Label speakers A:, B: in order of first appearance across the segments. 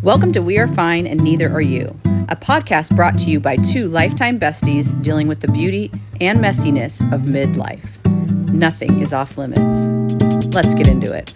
A: Welcome to We Are Fine and Neither Are You, a podcast brought to you by two lifetime besties dealing with the beauty and messiness of midlife. Nothing is off limits. Let's get into it.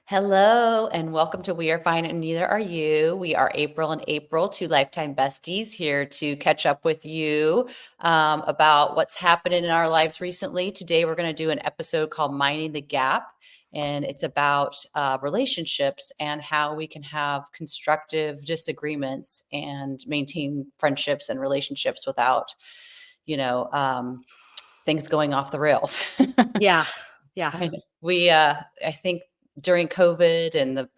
A: Hello, and welcome to We Are Fine and Neither Are You. We are April and April, two lifetime besties here to catch up with you about what's happening in our lives recently. Today, we're going to do an episode called Minding the Gap, and it's about relationships and how we can have constructive disagreements and maintain friendships and relationships without, things going off the rails.
B: Yeah.
A: I think during COVID and the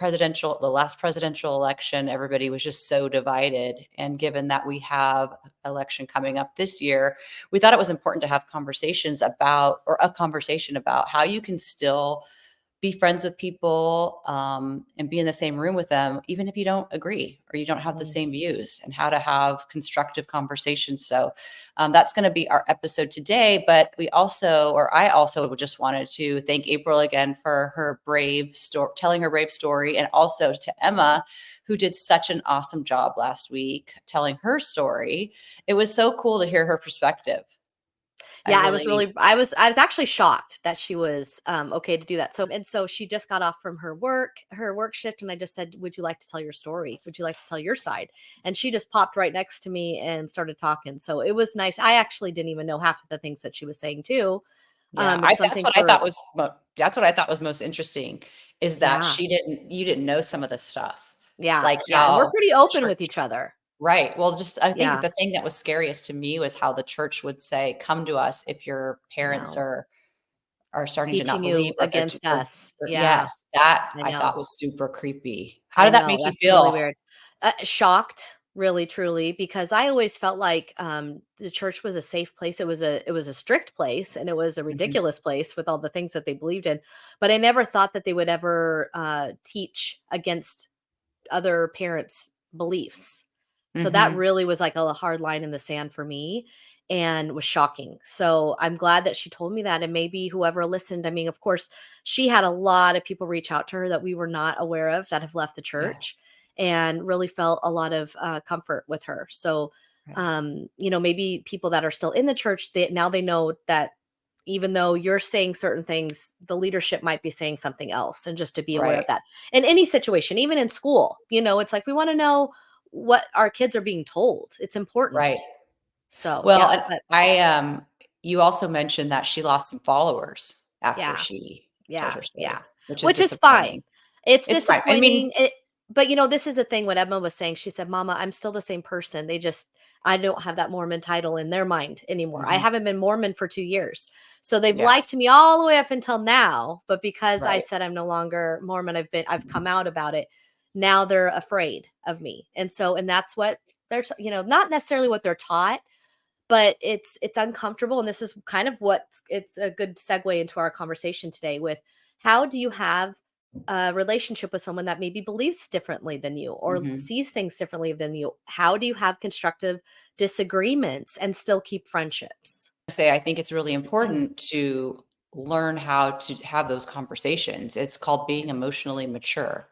A: last presidential election, everybody was just so divided. And given that we have election coming up this year, we thought it was important to have a conversation about how you can still be friends with people and be in the same room with them, even if you don't agree or you don't have the same views, and how to have constructive conversations. So that's going to be our episode today. But I also just wanted to thank April again for her telling her brave story, and also to Emma, who did such an awesome job last week telling her story. It was so cool to hear her perspective.
B: Yeah, I was actually shocked that she was okay to do that. So she just got off from her work shift, and I just said, "Would you like to tell your story? Would you like to tell your side?" And she just popped right next to me and started talking. So it was nice. I actually didn't even know half of the things that she was saying too.
A: Yeah, that's what I thought was most interesting, is that you didn't know some of the stuff.
B: Yeah,
A: Like
B: and we're
A: how
B: pretty
A: the
B: open with
A: church.
B: each other.
A: Right. Well, I think
B: Yeah,
A: the thing that was scariest to me was how the church would say, "Come to us if your
B: I
A: parents
B: know.
A: are starting to not
B: Teaching
A: believe,
B: you
A: or if they're
B: against us. Yeah,
A: yes, that
B: I
A: I thought
B: know.
A: was super creepy. How
B: I
A: did that
B: know,
A: make you
B: that's really
A: feel?
B: weird. Shocked, really, truly, because I always felt like, the church was a safe place. It was a strict place, and it was a
A: Mhm.
B: ridiculous place with all the things that they believed in, but I never thought that they would ever, teach against other parents' beliefs. So that
A: Mhm.
B: really was like a hard line in the sand for me and was shocking. So I'm glad that she told me that, and maybe whoever listened, I mean, of course, she had a lot of people reach out to her that we were not aware of that have left the
A: Yeah,
B: church, and really felt a lot of comfort with her. So
A: right.
B: maybe people that are still in the church, they know that even though you're saying certain things, the leadership might be saying something else, and just to be aware of
A: Right.
B: that. In any situation, even in school, it's like we want to know what our kids are being told. It's important.
A: Right.
B: So,
A: Well,
B: yeah,
A: and
B: but
A: you also mentioned that she lost some followers after
B: yeah,
A: she told
B: yeah,
A: her
B: yeah,
A: story, which is
B: which is fine.
A: disappointing.
B: It's
A: It's fine. I
B: disappointing.
A: mean,
B: But this is the thing. What Emma was saying, she said, "Mama, I'm still the same person. I don't have that Mormon title in their mind anymore. I
A: mhm,
B: haven't been Mormon for 2 years, so they've
A: yeah,
B: liked me all the way up until now. But because I
A: right.
B: said I'm no longer Mormon, I've come out about it. Now they're afraid of me, and that's what not necessarily what they're taught." But it's uncomfortable, and this is kind of it's a good segue into our conversation today with how do you have a relationship with someone that maybe believes differently than you or
A: Mhm.
B: sees things differently than you? How do you have constructive disagreements and still keep friendships?
A: I think it's really important to learn how to have those conversations. It's called being emotionally mature.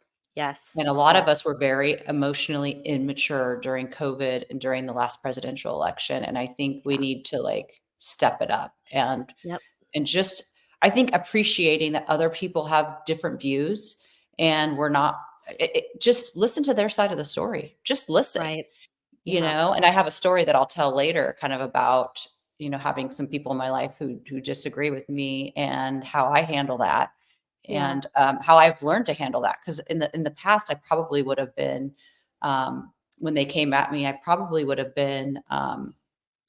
A: And
B: Yes,
A: a lot of
B: yes,
A: us were very emotionally immature during COVID and during the last presidential election. And I think we
B: yeah,
A: need to step it up,
B: yep,
A: and just, I think, appreciating that other people have different views, and we're not, just listen to their side of the story. Just listen.
B: right, yeah,
A: And I have a story that I'll tell later, kind of about, having some people in my life who disagree with me, and how I handle that,
B: yeah,
A: and how I've learned to handle that. Because in the past, I probably would have been, when they came at me, I probably would have been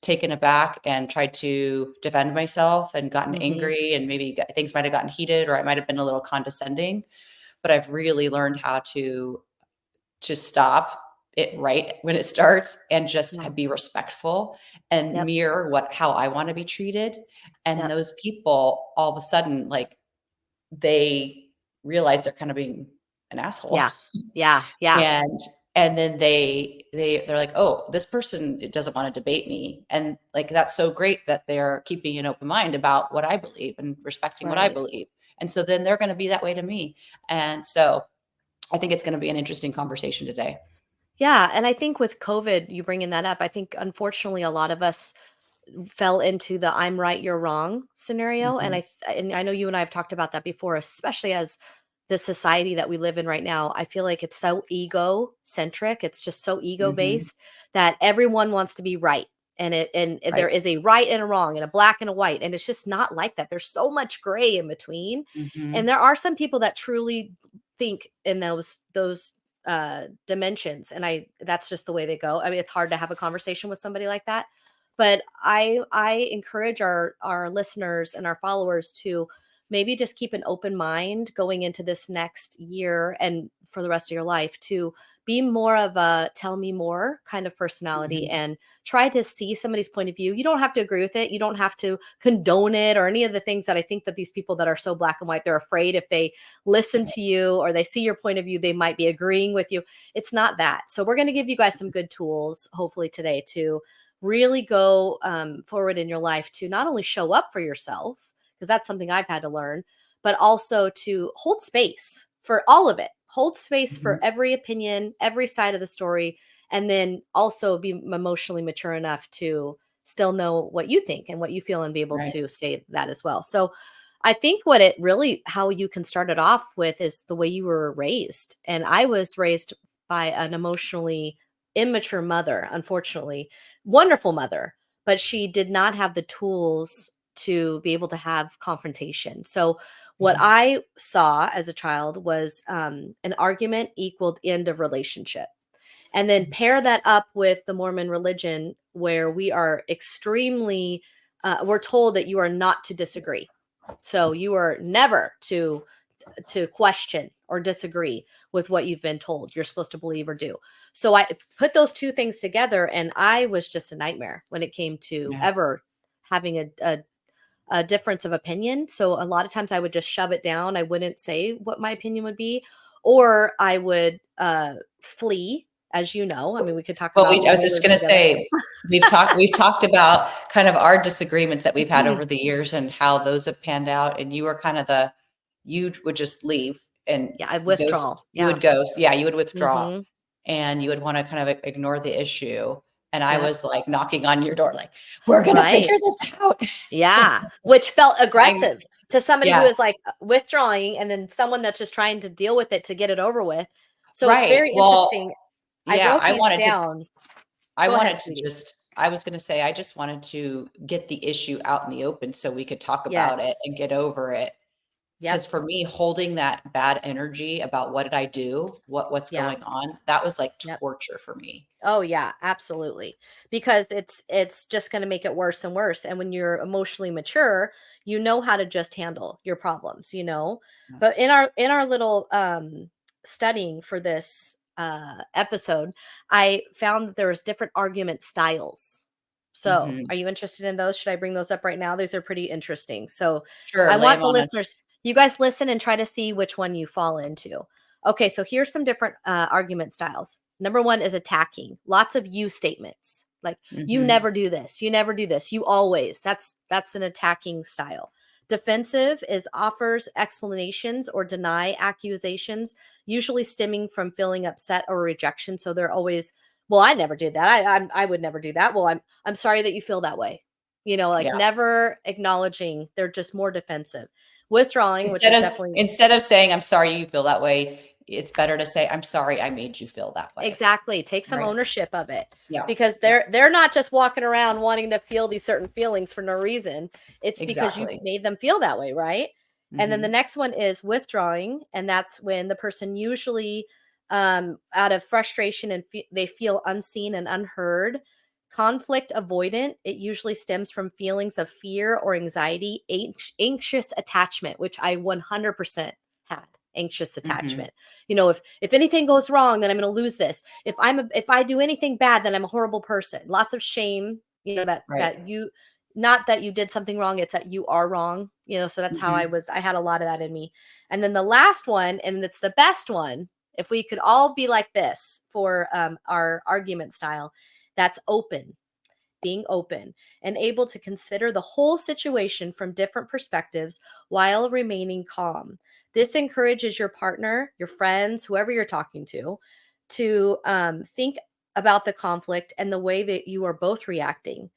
A: taken aback and tried to defend myself and gotten
B: hmm,
A: angry, and maybe things might have gotten heated, or I might have been a little condescending. But I've really learned how to stop it right when it starts, and just
B: yeah,
A: be respectful and
B: yep,
A: mirror how I want to be treated. And
B: yep,
A: those people, all of a sudden, they realize they're kind of being an asshole.
B: yeah, yeah, yeah,
A: And then they're like, "Oh, this person doesn't want to debate me." And that's so great that they're keeping an open mind about what I believe and respecting what I
B: right,
A: believe. And so then they're going to be that way to me. And so I think it's going to be an interesting conversation today.
B: Yeah, and I think with COVID, you bringing that up, I think unfortunately a lot of us fell into the "I'm right, you're wrong" scenario, and
A: Mhm.
B: I know you and I have talked about that before, especially as the society that we live in right now. I feel like it's so ego-centric, it's just so
A: Mhm.
B: ego-based that everyone wants to be right, and
A: Right.
B: there is a right and a wrong and a black and a white, and it's just not like that. There's so much gray in between, and
A: Mhm.
B: there are some people that truly think in those dimensions, and I that's just the way they go. I mean, it's hard to have a conversation with somebody like that, but I encourage our listeners and our followers to maybe just keep an open mind going into this next year and for the rest of your life, to be more of a tell me more kind of personality
A: Mhm.
B: and try to see somebody's point of view. You don't have to agree with it. You don't have to condone it or any of the things that I think that these people that are so black and white, they're afraid if they listen to you or they see your point of view, they might be agreeing with you. It's not that. So we're going to give you guys some good tools, hopefully today, to really go forward in your life, to not only show up for yourself, because that's something I've had to learn, but also to hold space for all of it. Hold space for
A: Mhm.
B: every opinion, every side of the story, and then also be emotionally mature enough to still know what you think and what you feel and be able
A: Right.
B: to say that as well. So I think what it really, how you can start it off with is the way you were raised. And I was raised by an emotionally immature mother, unfortunately, wonderful mother, but she did not have the tools to be able to have confrontation. So what
A: Mhm.
B: I saw as a child was an argument equaled end of relationship. And then
A: Mhm.
B: pair that up with the Mormon religion, where we are extremely, we're told that you are not to disagree. So you are never to question or disagree with what you've been told you're supposed to believe or do. So I put those two things together, and I was just a nightmare when it came to
A: Yeah.
B: ever having a difference of opinion. So a lot of times I would just shove it down. I wouldn't say what my opinion would be, or I would flee, as you know. I mean, we could talk
A: Well,
B: about
A: I
B: when
A: was
B: we
A: just
B: lived
A: gonna
B: together.
A: say, we've talked about kind of our disagreements that we've had over the years and how those have panned out, and you were kind of you would just leave and
B: Yeah, I withdraw.
A: you
B: Yeah.
A: would ghost. Yeah, you would withdraw,
B: Hmm.
A: and you would wanna kind of ignore the issue, and I
B: Yep.
A: was, like, knocking on your door, like, "We're gonna
B: Right.
A: figure this out."
B: Yeah, which felt
A: I
B: aggressive to somebody who
A: Yeah,
B: is, like, withdrawing, and then someone that's just trying to deal with it to get it over with. So it's
A: right.
B: very
A: Well,
B: interesting. I
A: yeah,
B: wrote these down.
A: I
B: Go ahead,
A: wanted to
B: sweetie.
A: just I was gonna say, I just wanted to get the issue out in the open so we could talk about it
B: Yes.
A: and get over it.
B: Yep.
A: 'Cause for me, holding that bad energy about what did I do, what's
B: Yeah.
A: going on, that was like
B: Yep.
A: torture for me.
B: Oh, yeah, absolutely. Because it's just gonna make it worse and worse, and when you're emotionally mature, you know how to just handle your problems, you know?
A: Yeah.
B: But in our little, studying for this, episode, I found that there was different argument styles. So,
A: Mhm.
B: are you interested in those? Should I bring those up right now? These are pretty interesting. So,
A: Sure,
B: I
A: lay
B: want
A: 'em
B: the
A: on us.
B: listeners, you guys listen and try to see which one you fall into. Okay, so here's some different argument styles. Number one is attacking. Lots of you statements. Like, you
A: Mhm.
B: never do this. You never do this. You always. That's an attacking style. Defensive is offers explanations or deny accusations, usually stemming from feeling upset or rejection. So they're always, well, I never did that. I would never do that. Well, I'm sorry that you feel that way. You know, like
A: Yeah.
B: never acknowledging. They're just more defensive. Withdrawing, which
A: Instead
B: is
A: of
B: definitely
A: instead of saying, "I'm sorry you feel that way," it's better to say, "I'm sorry I made you feel that way."
B: exactly, take some
A: Right?
B: ownership of it,
A: Yeah.
B: because
A: Yeah.
B: they're not just walking around wanting to feel these certain feelings for no reason. It's because you
A: Exactly.
B: made them feel that way, right? And then the
A: Mhm.
B: next one is withdrawing, and that's when the person usually out of frustration and they feel unseen and unheard. Conflict avoidant, it usually stems from feelings of fear or anxiety. Anxious attachment, which I 100% had. Anxious
A: Mhm.
B: attachment. You know, if anything goes wrong, then I'm going to lose this. If I do anything bad, then I'm a horrible person. Lots of shame, you know,
A: Right.
B: that you, not that you did something wrong, it's that you are wrong, you know. So that's how
A: Mhm.
B: I had a lot of that in me. And then the last one, and it's the best one, if we could all be like this for our argument style, that's open. Being open and able to consider the whole situation from different perspectives while remaining calm. This encourages your partner, your friends, whoever you're talking to think about the conflict and the way that you are both reacting.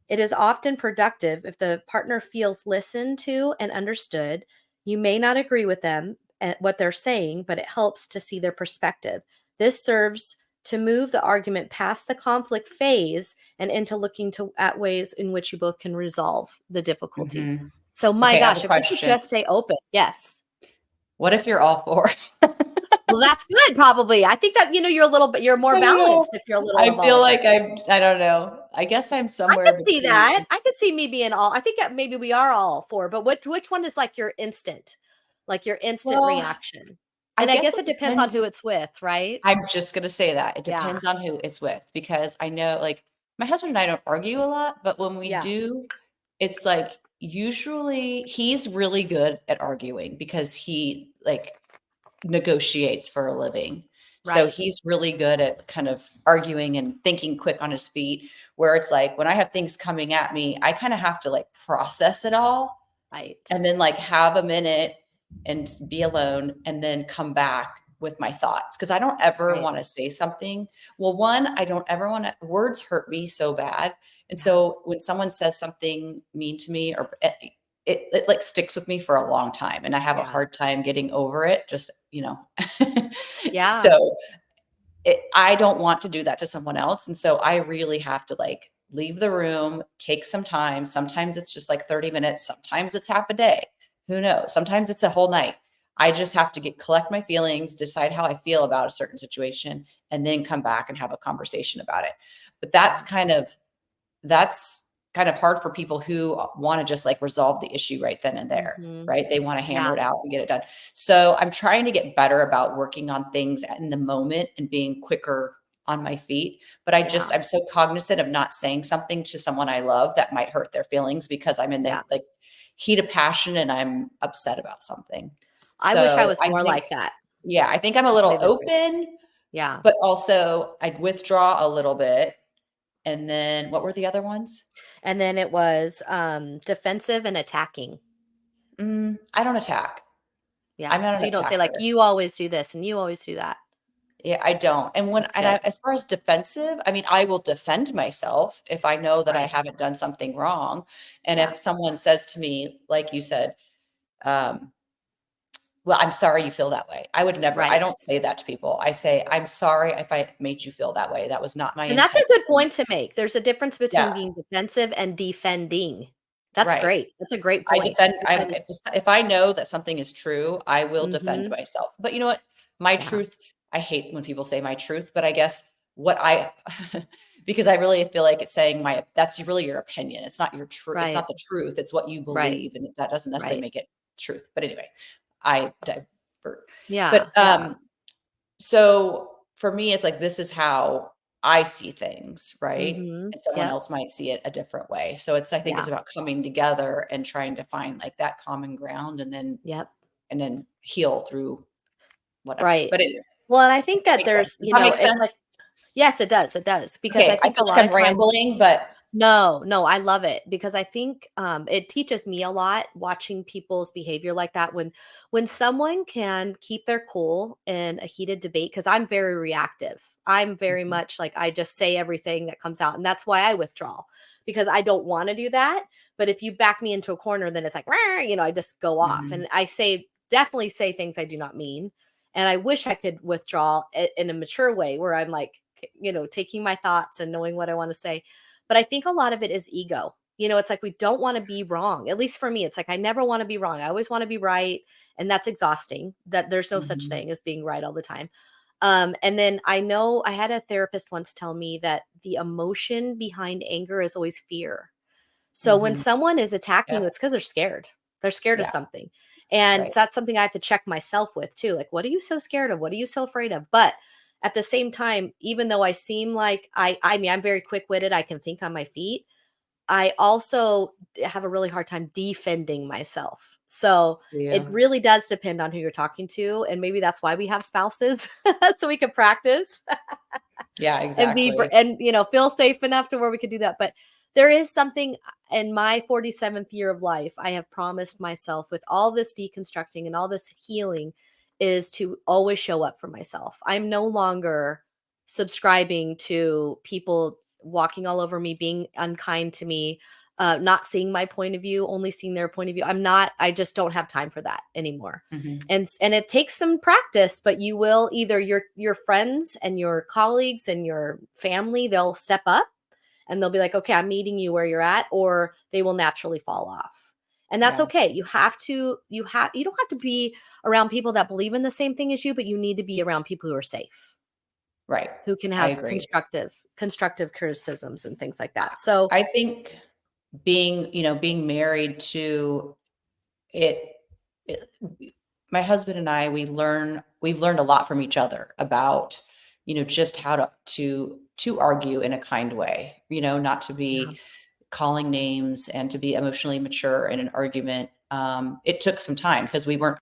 B: It is often productive if the partner feels listened to and understood. You may not agree with them and what they're saying, but it helps to see their perspective. This serves to move the argument past the conflict phase and into looking at ways in which you both can resolve the difficulty.
A: Mhm.
B: So, my
A: Okay, I have a
B: gosh, if we could
A: question.
B: just stay open. Yes.
A: What if you're all for
B: Well, that's good, probably. I think that, you're more
A: I don't know.
B: balanced if you're a little
A: I
B: of all
A: feel
B: of
A: like
B: it.
A: I don't know. I guess I'm
B: I could
A: somewhere
B: see
A: between.
B: that. I could see me being all. I think that maybe we are all for, but which one is like your instant
A: Well,
B: reaction?
A: I
B: And I
A: guess
B: guess
A: it
B: it depends on
A: depends.
B: who it's with, right?
A: I'm just gonna say that. It
B: Yeah.
A: depends on who it's with because I know, like, my husband and I don't argue a lot, but when we
B: Yeah.
A: do, it's like usually he's really good at arguing because he, like, negotiates for a living. So
B: Right.
A: he's really good at kind of arguing and thinking quick on his feet, where it's like when I have things coming at me, I kind of have to like process it all
B: Right.
A: and then like have a minute and be alone and then come back with my thoughts because I don't ever
B: Right.
A: want to say something. Well, one, I don't ever want to, words hurt me so bad. And
B: Yeah.
A: so when someone says something mean to me or it like sticks with me for a long time and I have a
B: Yeah.
A: hard time getting over it, just,
B: Yeah.
A: so I don't want to do that to someone else. And so I really have to like leave the room, take some time. Sometimes it's just like 30 minutes. Sometimes it's half a day. Who knows? Sometimes it's a whole night. I just have to collect my feelings, decide how I feel about a certain situation, and then come back and have a conversation about it. But
B: Yeah.
A: that's kind of hard for people who want to just like resolve the issue right then and there,
B: Mhm.
A: right? They want to hammer
B: Yeah.
A: it out and get it done. So I'm trying to get better about working on things in the moment and being quicker on my feet. But
B: Yeah.
A: I'm so cognizant of not saying something to someone I love that might hurt their feelings because I'm in the
B: Yeah.
A: like heat of passion and I'm upset about something.
B: I wish I
A: So
B: was
A: I
B: more
A: think,
B: like that.
A: yeah, I think I'm a
B: To tell
A: little
B: you the truth.
A: open,
B: Yeah.
A: but also I'd withdraw a little bit. And then what were the other ones?
B: And then it was defensive and attacking.
A: I don't attack.
B: Yeah.
A: I'm not
B: So
A: an
B: you don't say like
A: attacker.
B: you always do this and you always do that.
A: Yeah, I don't.
B: That's good.
A: As far as defensive, I mean, I will defend myself if I know that I
B: Right.
A: haven't done something wrong. And
B: Yeah.
A: if someone says to me, like you said, um, well, I'm sorry you feel that way. I
B: Right.
A: don't say that to people. I say, I'm sorry if I made you feel that way. That was not my
B: And that's a
A: intention.
B: good point to make. There's a difference
A: Yeah,
B: between being defensive and defending. That's
A: right.
B: great. That's a great
A: I
B: point
A: defend I'm
B: because
A: if I know that something is true, I will defend
B: mhm,
A: myself. But you know what? My
B: yeah,
A: truth, I hate when people say my truth, but I guess what I because I really feel like it's saying that's really your opinion. It's not your truth. It's
B: right,
A: not the truth. It's what you
B: right,
A: believe. And that doesn't necessarily
B: right.
A: make it truth. But anyway, I divert.
B: Yeah,
A: But
B: yeah,
A: so for me, it's like this is how I see things, right?
B: mhm,
A: And someone
B: yep,
A: else might see it a different way. So I think it's
B: yeah,
A: about coming together and trying to find like that common ground
B: yep,
A: and then heal through whatever.
B: right.
A: But anyway,
B: Well, and I think
A: that
B: that
A: makes sense.
B: there's,
A: Does that make
B: it's
A: sense?
B: like yes, it does, because I
A: Okay. I
B: think
A: feel
B: a
A: like
B: lot
A: I'm
B: of times
A: rambling, but
B: no, no, I love it because I think it teaches me a lot watching people's behavior like that when someone can keep their cool in a heated debate because I'm very reactive. I'm very
A: Mhm,
B: much like I just say everything that comes out, and that's why I withdraw because I don't want to do that. But if you back me into a corner, then it's like, "Rah," I just go off,
A: mhm.
B: and I definitely say things I do not mean, and I wish I could withdraw in a mature way where I'm like, taking my thoughts and knowing what I want to say, but I think a lot of it is ego. It's like we don't want to be wrong. At least for me, it's like I never want to be wrong. I always want to be right. And that's exhausting. That there's no such
A: Mhm,
B: thing as being right all the time. And then I know I had a therapist once tell me that the emotion behind anger is always fear. So when
A: mhm.
B: someone is attacking you,
A: Yep.
B: it's because they're scared. They're scared of
A: Yeah.
B: something. And
A: Right.
B: so that's something I have to check myself with too. Like, what are you so scared of? What are you so afraid of? But at the same time, even though I seem like I mean, I'm very quick-witted, I can think on my feet. I also have a really hard time defending myself. So it
A: Yeah.
B: really does depend on who you're talking to. And maybe that's why we have spouses so we can practice
A: Yeah,
B: and
A: exactly.
B: feel safe enough to where we could do that. But there is something in my 47th year of life I have promised myself with all this deconstructing and all this healing is to always show up for myself. I'm no longer subscribing to people walking all over me, being unkind to me, not seeing my point of view, only seeing their point of view. I just don't have time for that anymore.
A: Mhm.
B: And it takes some practice, but you will either your friends and your colleagues and your family, they'll step up and they'll be like, okay, I'm meeting you where you're at, or they will naturally fall off. And that's
A: Yeah.
B: okay. You don't have to be around people that believe in the same thing as you, but you need to be around people who are safe,
A: Right.
B: who can
A: I
B: have
A: agree.
B: constructive criticisms and things like
A: I
B: that. So
A: I think being married to it, it my husband and I, we've learned a lot from each other about, just how to argue in a kind way, not to
B: yeah,
A: be calling names and to be emotionally mature in an argument. It took some time because we weren't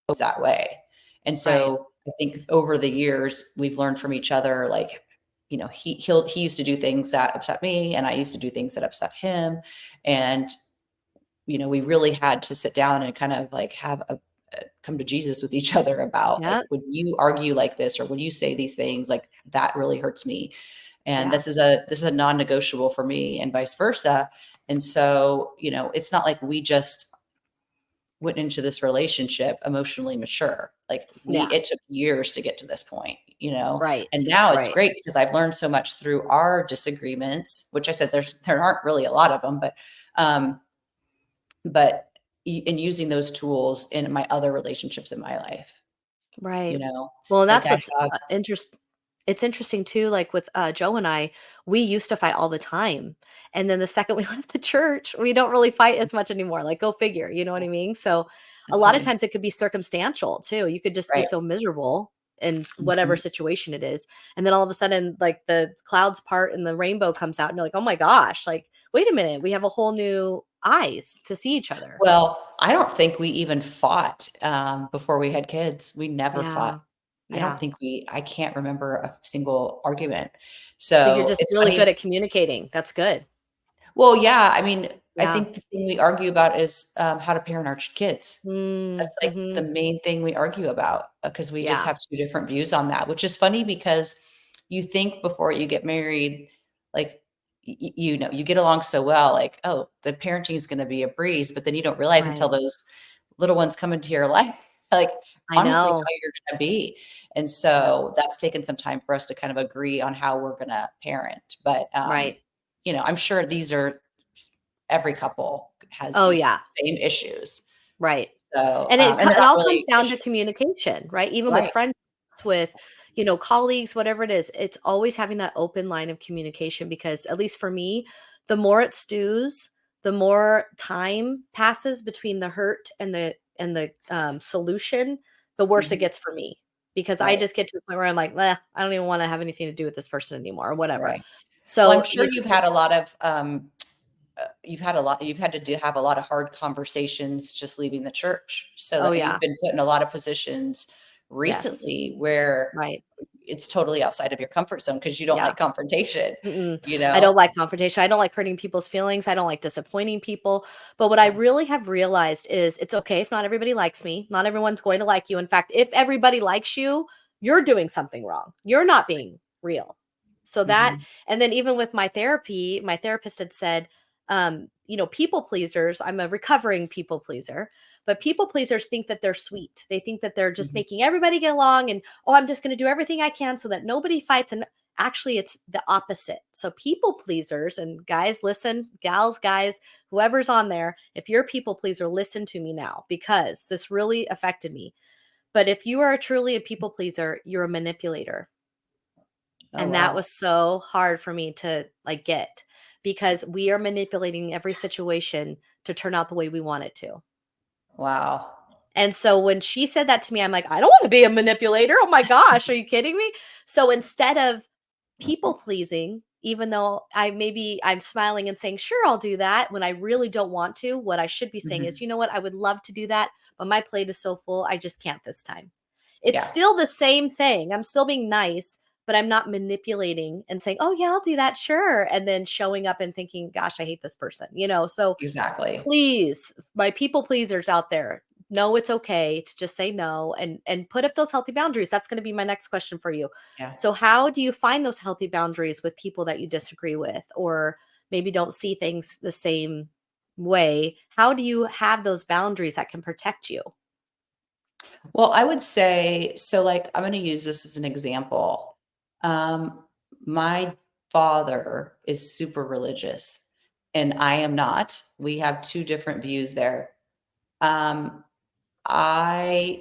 A: always that way. And
B: right.
A: so I think over the years we've learned from each other, like, he used to do things that upset me and I used to do things that upset him. And we really had to sit down and kind of like have a come to Jesus with each other about, like,
B: Yeah.
A: when you argue like this or when you say these things, like, that really hurts me. And
B: Yeah.
A: this is a non-negotiable for me and vice versa. And so, it's not like we just went into this relationship emotionally mature. Like,
B: Yeah.
A: it took years to get to this point,
B: Right.
A: and now it's
B: Right.
A: great because I've learned so much through our disagreements, which I said there aren't really a lot of them, um, but in using those tools in my other relationships in my life,
B: Right. Well, and
A: like
B: that's
A: I
B: what's
A: have.
B: it's interesting too, like with Joe and I, we used to fight all the time. And then the second we left the church, we don't really fight as much anymore. Like, go figure, you know what I mean? So a
A: It's
B: lot
A: so
B: of times it
A: interesting.
B: could be circumstantial too. You could just be
A: Right.
B: so miserable in whatever
A: Mhm.
B: situation it is. And then all of a sudden, like the clouds part and the rainbow comes out, and you're like, oh my gosh, like, wait a minute, we have a whole new eyes to see each other.
A: Well, I don't think we even fought, before we had kids. We never fought.
B: Yeah.
A: I don't
B: Yeah.
A: think I can't remember a single argument.
B: So you're
A: So,
B: just
A: it's
B: really good
A: funny.
B: at communicating. That's good.
A: Well, yeah, I mean, I
B: Yeah.
A: think the thing we argue about is, how to parent our kids.
B: Mm,
A: That's, like, the
B: mhm.
A: main thing we argue about, because we just
B: Yeah.
A: have 2 different views on that, which is funny because you think before you get married, like, you get along so well, like, "Oh, the parenting is gonna be a breeze," but then you don't realize until
B: Right.
A: those little ones come into your life, like,
B: I
A: honestly,
B: know.
A: how you're gonna be. And
B: Yeah.
A: so that's taken some time for us to kind of agree on how we're gonna parent, but,
B: Right.
A: I'm sure these are every couple has
B: Oh,
A: these
B: yeah.
A: same issues.
B: Right.
A: So,
B: And
A: and they're
B: it
A: not
B: all comes
A: really
B: down to
A: issues.
B: communication, right? Even with
A: Right.
B: friends, with, colleagues, whatever it is, it's always having that open line of communication because at least for me, the more it stews, the more time passes between the hurt and the solution, the worse it
A: Mhm.
B: gets for me. Because I
A: Right,
B: just get to the point where I'm like, "Meh, I don't even wanna have anything to do with this person anymore," or whatever.
A: right. Well, I'm
B: So,
A: sure you've had to have a lot of hard conversations just leaving the church, so
B: oh,
A: that you've
B: yeah.
A: been put in a lot of positions
B: Yes.
A: recently where
B: Right.
A: it's totally outside of your comfort zone because you don't
B: Yeah.
A: like confrontation,
B: Mm-mm.
A: you
B: I
A: know?
B: don't like confrontation. I don't like hurting people's feelings. I don't like disappointing people. But what I
A: Yeah.
B: really have realized is it's okay if not everybody likes me. Not everyone's going to like you. In fact, if everybody likes you, you're doing something wrong. You're not being real. So that,
A: Mhm.
B: and then even with my therapy, my therapist had said, people pleasers, I'm a recovering people pleaser, but people pleasers think that they're sweet. They think that they're just
A: Mhm.
B: making everybody get along and, oh, I'm just going to do everything I can so that nobody fights. And actually, it's the opposite. So, people pleasers, and guys, listen, gals, guys, whoever's on there, if you're a people pleaser, listen to me now because this really affected me. But if you are truly a people pleaser, you're a manipulator.
A: Oh,
B: And that
A: wow.
B: was so hard for me to like get because we are manipulating every situation to turn out the way we want it to.
A: Wow.
B: And so when she said that to me, I'm like, I don't want to be a manipulator. Oh my gosh, are you kidding me? So instead of people pleasing, even though I'm smiling and saying, sure, I'll do that when I really don't want to, what I should be saying is,
A: Mhm.
B: you know what, I would love to do that, but my plate is so full, I just can't this time. It's
A: Yeah.
B: still the same thing. I'm still being nice, but I'm not manipulating and saying, "Oh yeah, I'll do that, sure," and then showing up and thinking, "Gosh, I hate this person," So
A: Exactly.
B: please, my people pleasers out there, know it's okay to just say no and put up those healthy boundaries. That's going to be my next question for you.
A: Yeah.
B: So how do you find those healthy boundaries with people that you disagree with or maybe don't see things the same way? How do you have those boundaries that can protect you?
A: Well, I would say, so like, I'm going to use this as an example. Um, my father is super religious and I am not. We have two different views there. Um,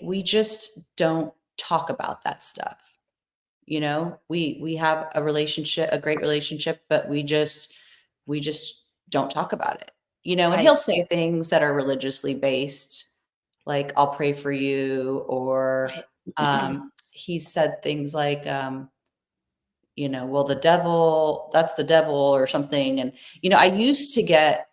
A: we just don't talk about that stuff. We have a relationship, a great relationship, but we just don't talk about it. And he'll
B: Right.
A: say things that are religiously based, like I'll pray for you, or
B: Right.
A: he said things like, well, that's the devil or something. And, I used to get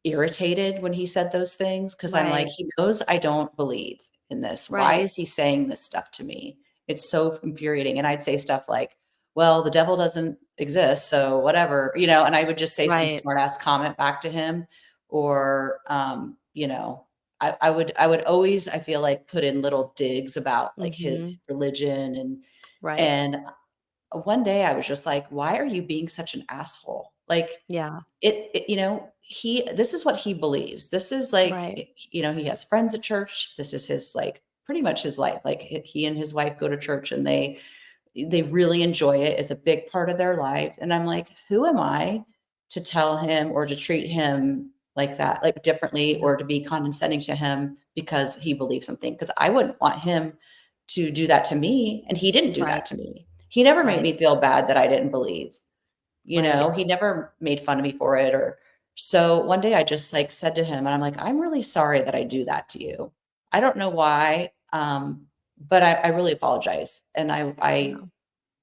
A: irritated when he said those things because I'm like,
B: Right.
A: he knows I don't believe in this. Why
B: Right.
A: is he saying this stuff to me? It's so infuriating. And I'd say stuff like, well, the devil doesn't exist. So whatever, and I would just say some
B: Right.
A: smart ass comment back to him. Or, I would always, I feel like, put in little digs about like his
B: Mhm.
A: religion. and,
B: Right.
A: and one day I was just like, "Why are you being such an asshole?" Like,
B: Yeah.
A: this is what he believes. This is like,
B: Right.
A: he has friends at church. This is his, like, pretty much his life. Like, he and his wife go to church and they really enjoy it. It's a big part of their life. And I'm like, who am I to tell him or to treat him like that, like differently,
B: Yeah.
A: or to be condescending to him because he believes something? Because I wouldn't want him to do that to me. And he didn't do
B: Right.
A: that to me. He never made
B: Right.
A: me feel bad that I didn't believe.
B: Right.
A: He never made fun of me for it. Or so one day I just like said to him, and I'm like, I'm really sorry that I do that to you. I don't know why. But I really apologize. And
B: Yeah.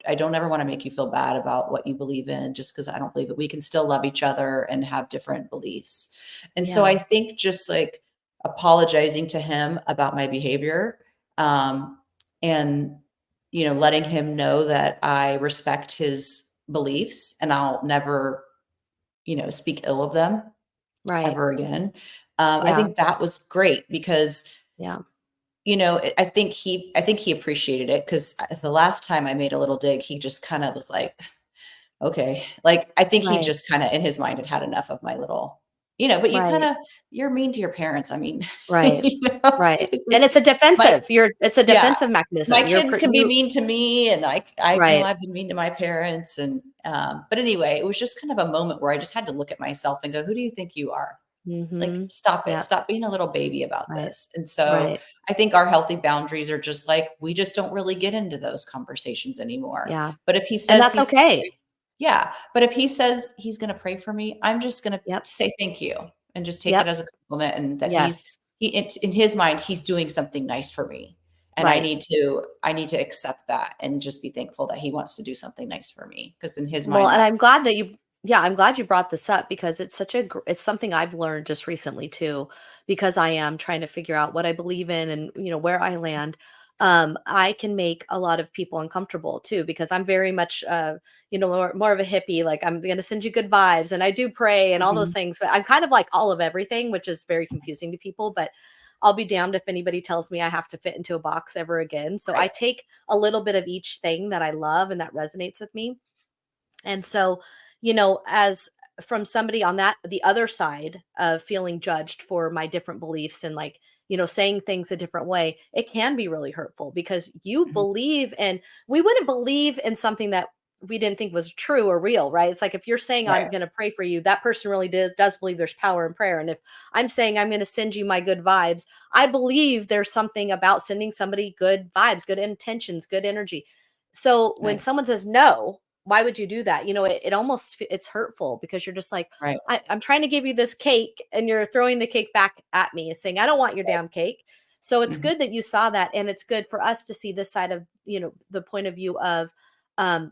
A: I don't ever want to make you feel bad about what you believe in just because I don't believe it. We can still love each other and have different beliefs. And so
B: Yeah.
A: I think just like apologizing to him about my behavior, um, and, letting him know that I respect his beliefs and I'll never, speak ill of them
B: Right.
A: ever again. I
B: Yeah.
A: think that was great because
B: Yeah.
A: I think he appreciated it because the last time I made a little dig, he just kind of was like, okay. Like, I think he
B: Right.
A: just kinda in his mind had enough of my little, but
B: Right.
A: you're mean to your parents. I mean,
B: Right. Right.
A: it's
B: And
A: like
B: it's a
A: my
B: defensive. It's a
A: yeah,
B: defensive
A: my
B: mechanism.
A: kids can be
B: You
A: mean to me, and I know
B: right.
A: I've been mean to my parents. And, but anyway, it was just kind of a moment where I just had to look at myself and go, "Who do you think you are? Like,
B: Mhm.
A: stop it.
B: Yep.
A: Stop being a little baby about
B: Right.
A: this." And so
B: Right.
A: I think our healthy boundaries are just like, we just don't really get into those conversations anymore.
B: Yeah.
A: But if he
B: And
A: says
B: that's
A: he's
B: okay.
A: yeah, but if he says he's gonna pray for me, I'm just gonna
B: Yep.
A: say thank you and just take it
B: Yep.
A: as a compliment, and that
B: Yes.
A: in his mind, he's doing something nice for me. And I
B: Right.
A: need to accept that and just be thankful that he wants to do something nice for me, because in his
B: Well,
A: mind,
B: and
A: that's
B: I'm glad that you yeah, I'm glad you brought this up because it's such a it's something I've learned just recently too because I am trying to figure out what I believe in and where I land. I can make a lot of people uncomfortable too because I'm very much more of a hippie, like I'm going to send you good vibes and I do pray and all those
A: Mhm.
B: things, but I'm kind of like all of everything, which is very confusing to people, but I'll be damned if anybody tells me I have to fit into a box ever again. So I
A: Right.
B: take a little bit of each thing that I love and that resonates with me, and so, as from somebody on that the other side of feeling judged for my different beliefs and like, saying things a different way, it can be really hurtful because you
A: Mhm.
B: believe and we wouldn't believe in something that we didn't think was true or real, right? It's like if you're saying I'm
A: Right.
B: going to pray for you, that person really does believe there's power in prayer. And if I'm saying I'm going to send you my good vibes, I believe there's something about sending somebody good vibes, good intentions, good energy. So when
A: Right.
B: someone says no, why would you do that? It almost it's hurtful because you're just like,
A: Right.
B: I'm trying to give you this cake and you're throwing the cake back at me and saying, I don't want your
A: Right.
B: damn cake. So it's
A: Mhm.
B: good that you saw that. And it's good for us to see this side of, the point of view of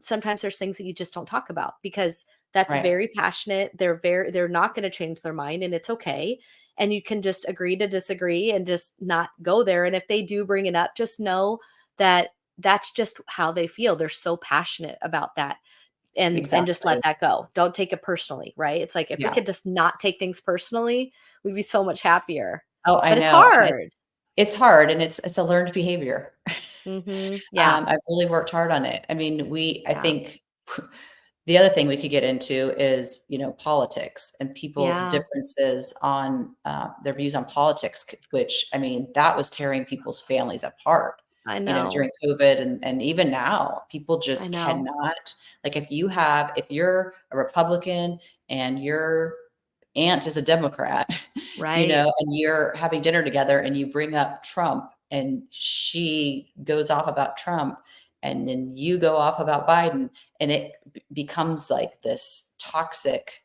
B: sometimes there's things that you just don't talk about because that's
A: Right.
B: very passionate. They're not going to change their mind and it's okay. And you can just agree to disagree and just not go there. And if they do bring it up, just know that that's just how they feel. They're so passionate about that, and just let
A: Exactly.
B: that go. Don't take it personally, right? It's like if we
A: Yeah.
B: could just not take things personally, we'd be so much happier.
A: Oh, I
B: But it's
A: know, and
B: hard.
A: it's hard, and it's a learned behavior.
B: Yeah.
A: I've really worked hard on it. I mean, I
B: Yeah.
A: think the other thing we could get into is, politics and people's
B: Yeah.
A: differences on their views on politics, which, I mean, that was tearing people's families apart,
B: I know.
A: during COVID, and even now, people
B: I
A: just
B: know.
A: cannot, like, if you're a Republican and your aunt is a Democrat,
B: Right.
A: and you're having dinner together and you bring up Trump and she goes off about Trump and then you go off about Biden, and it becomes like this toxic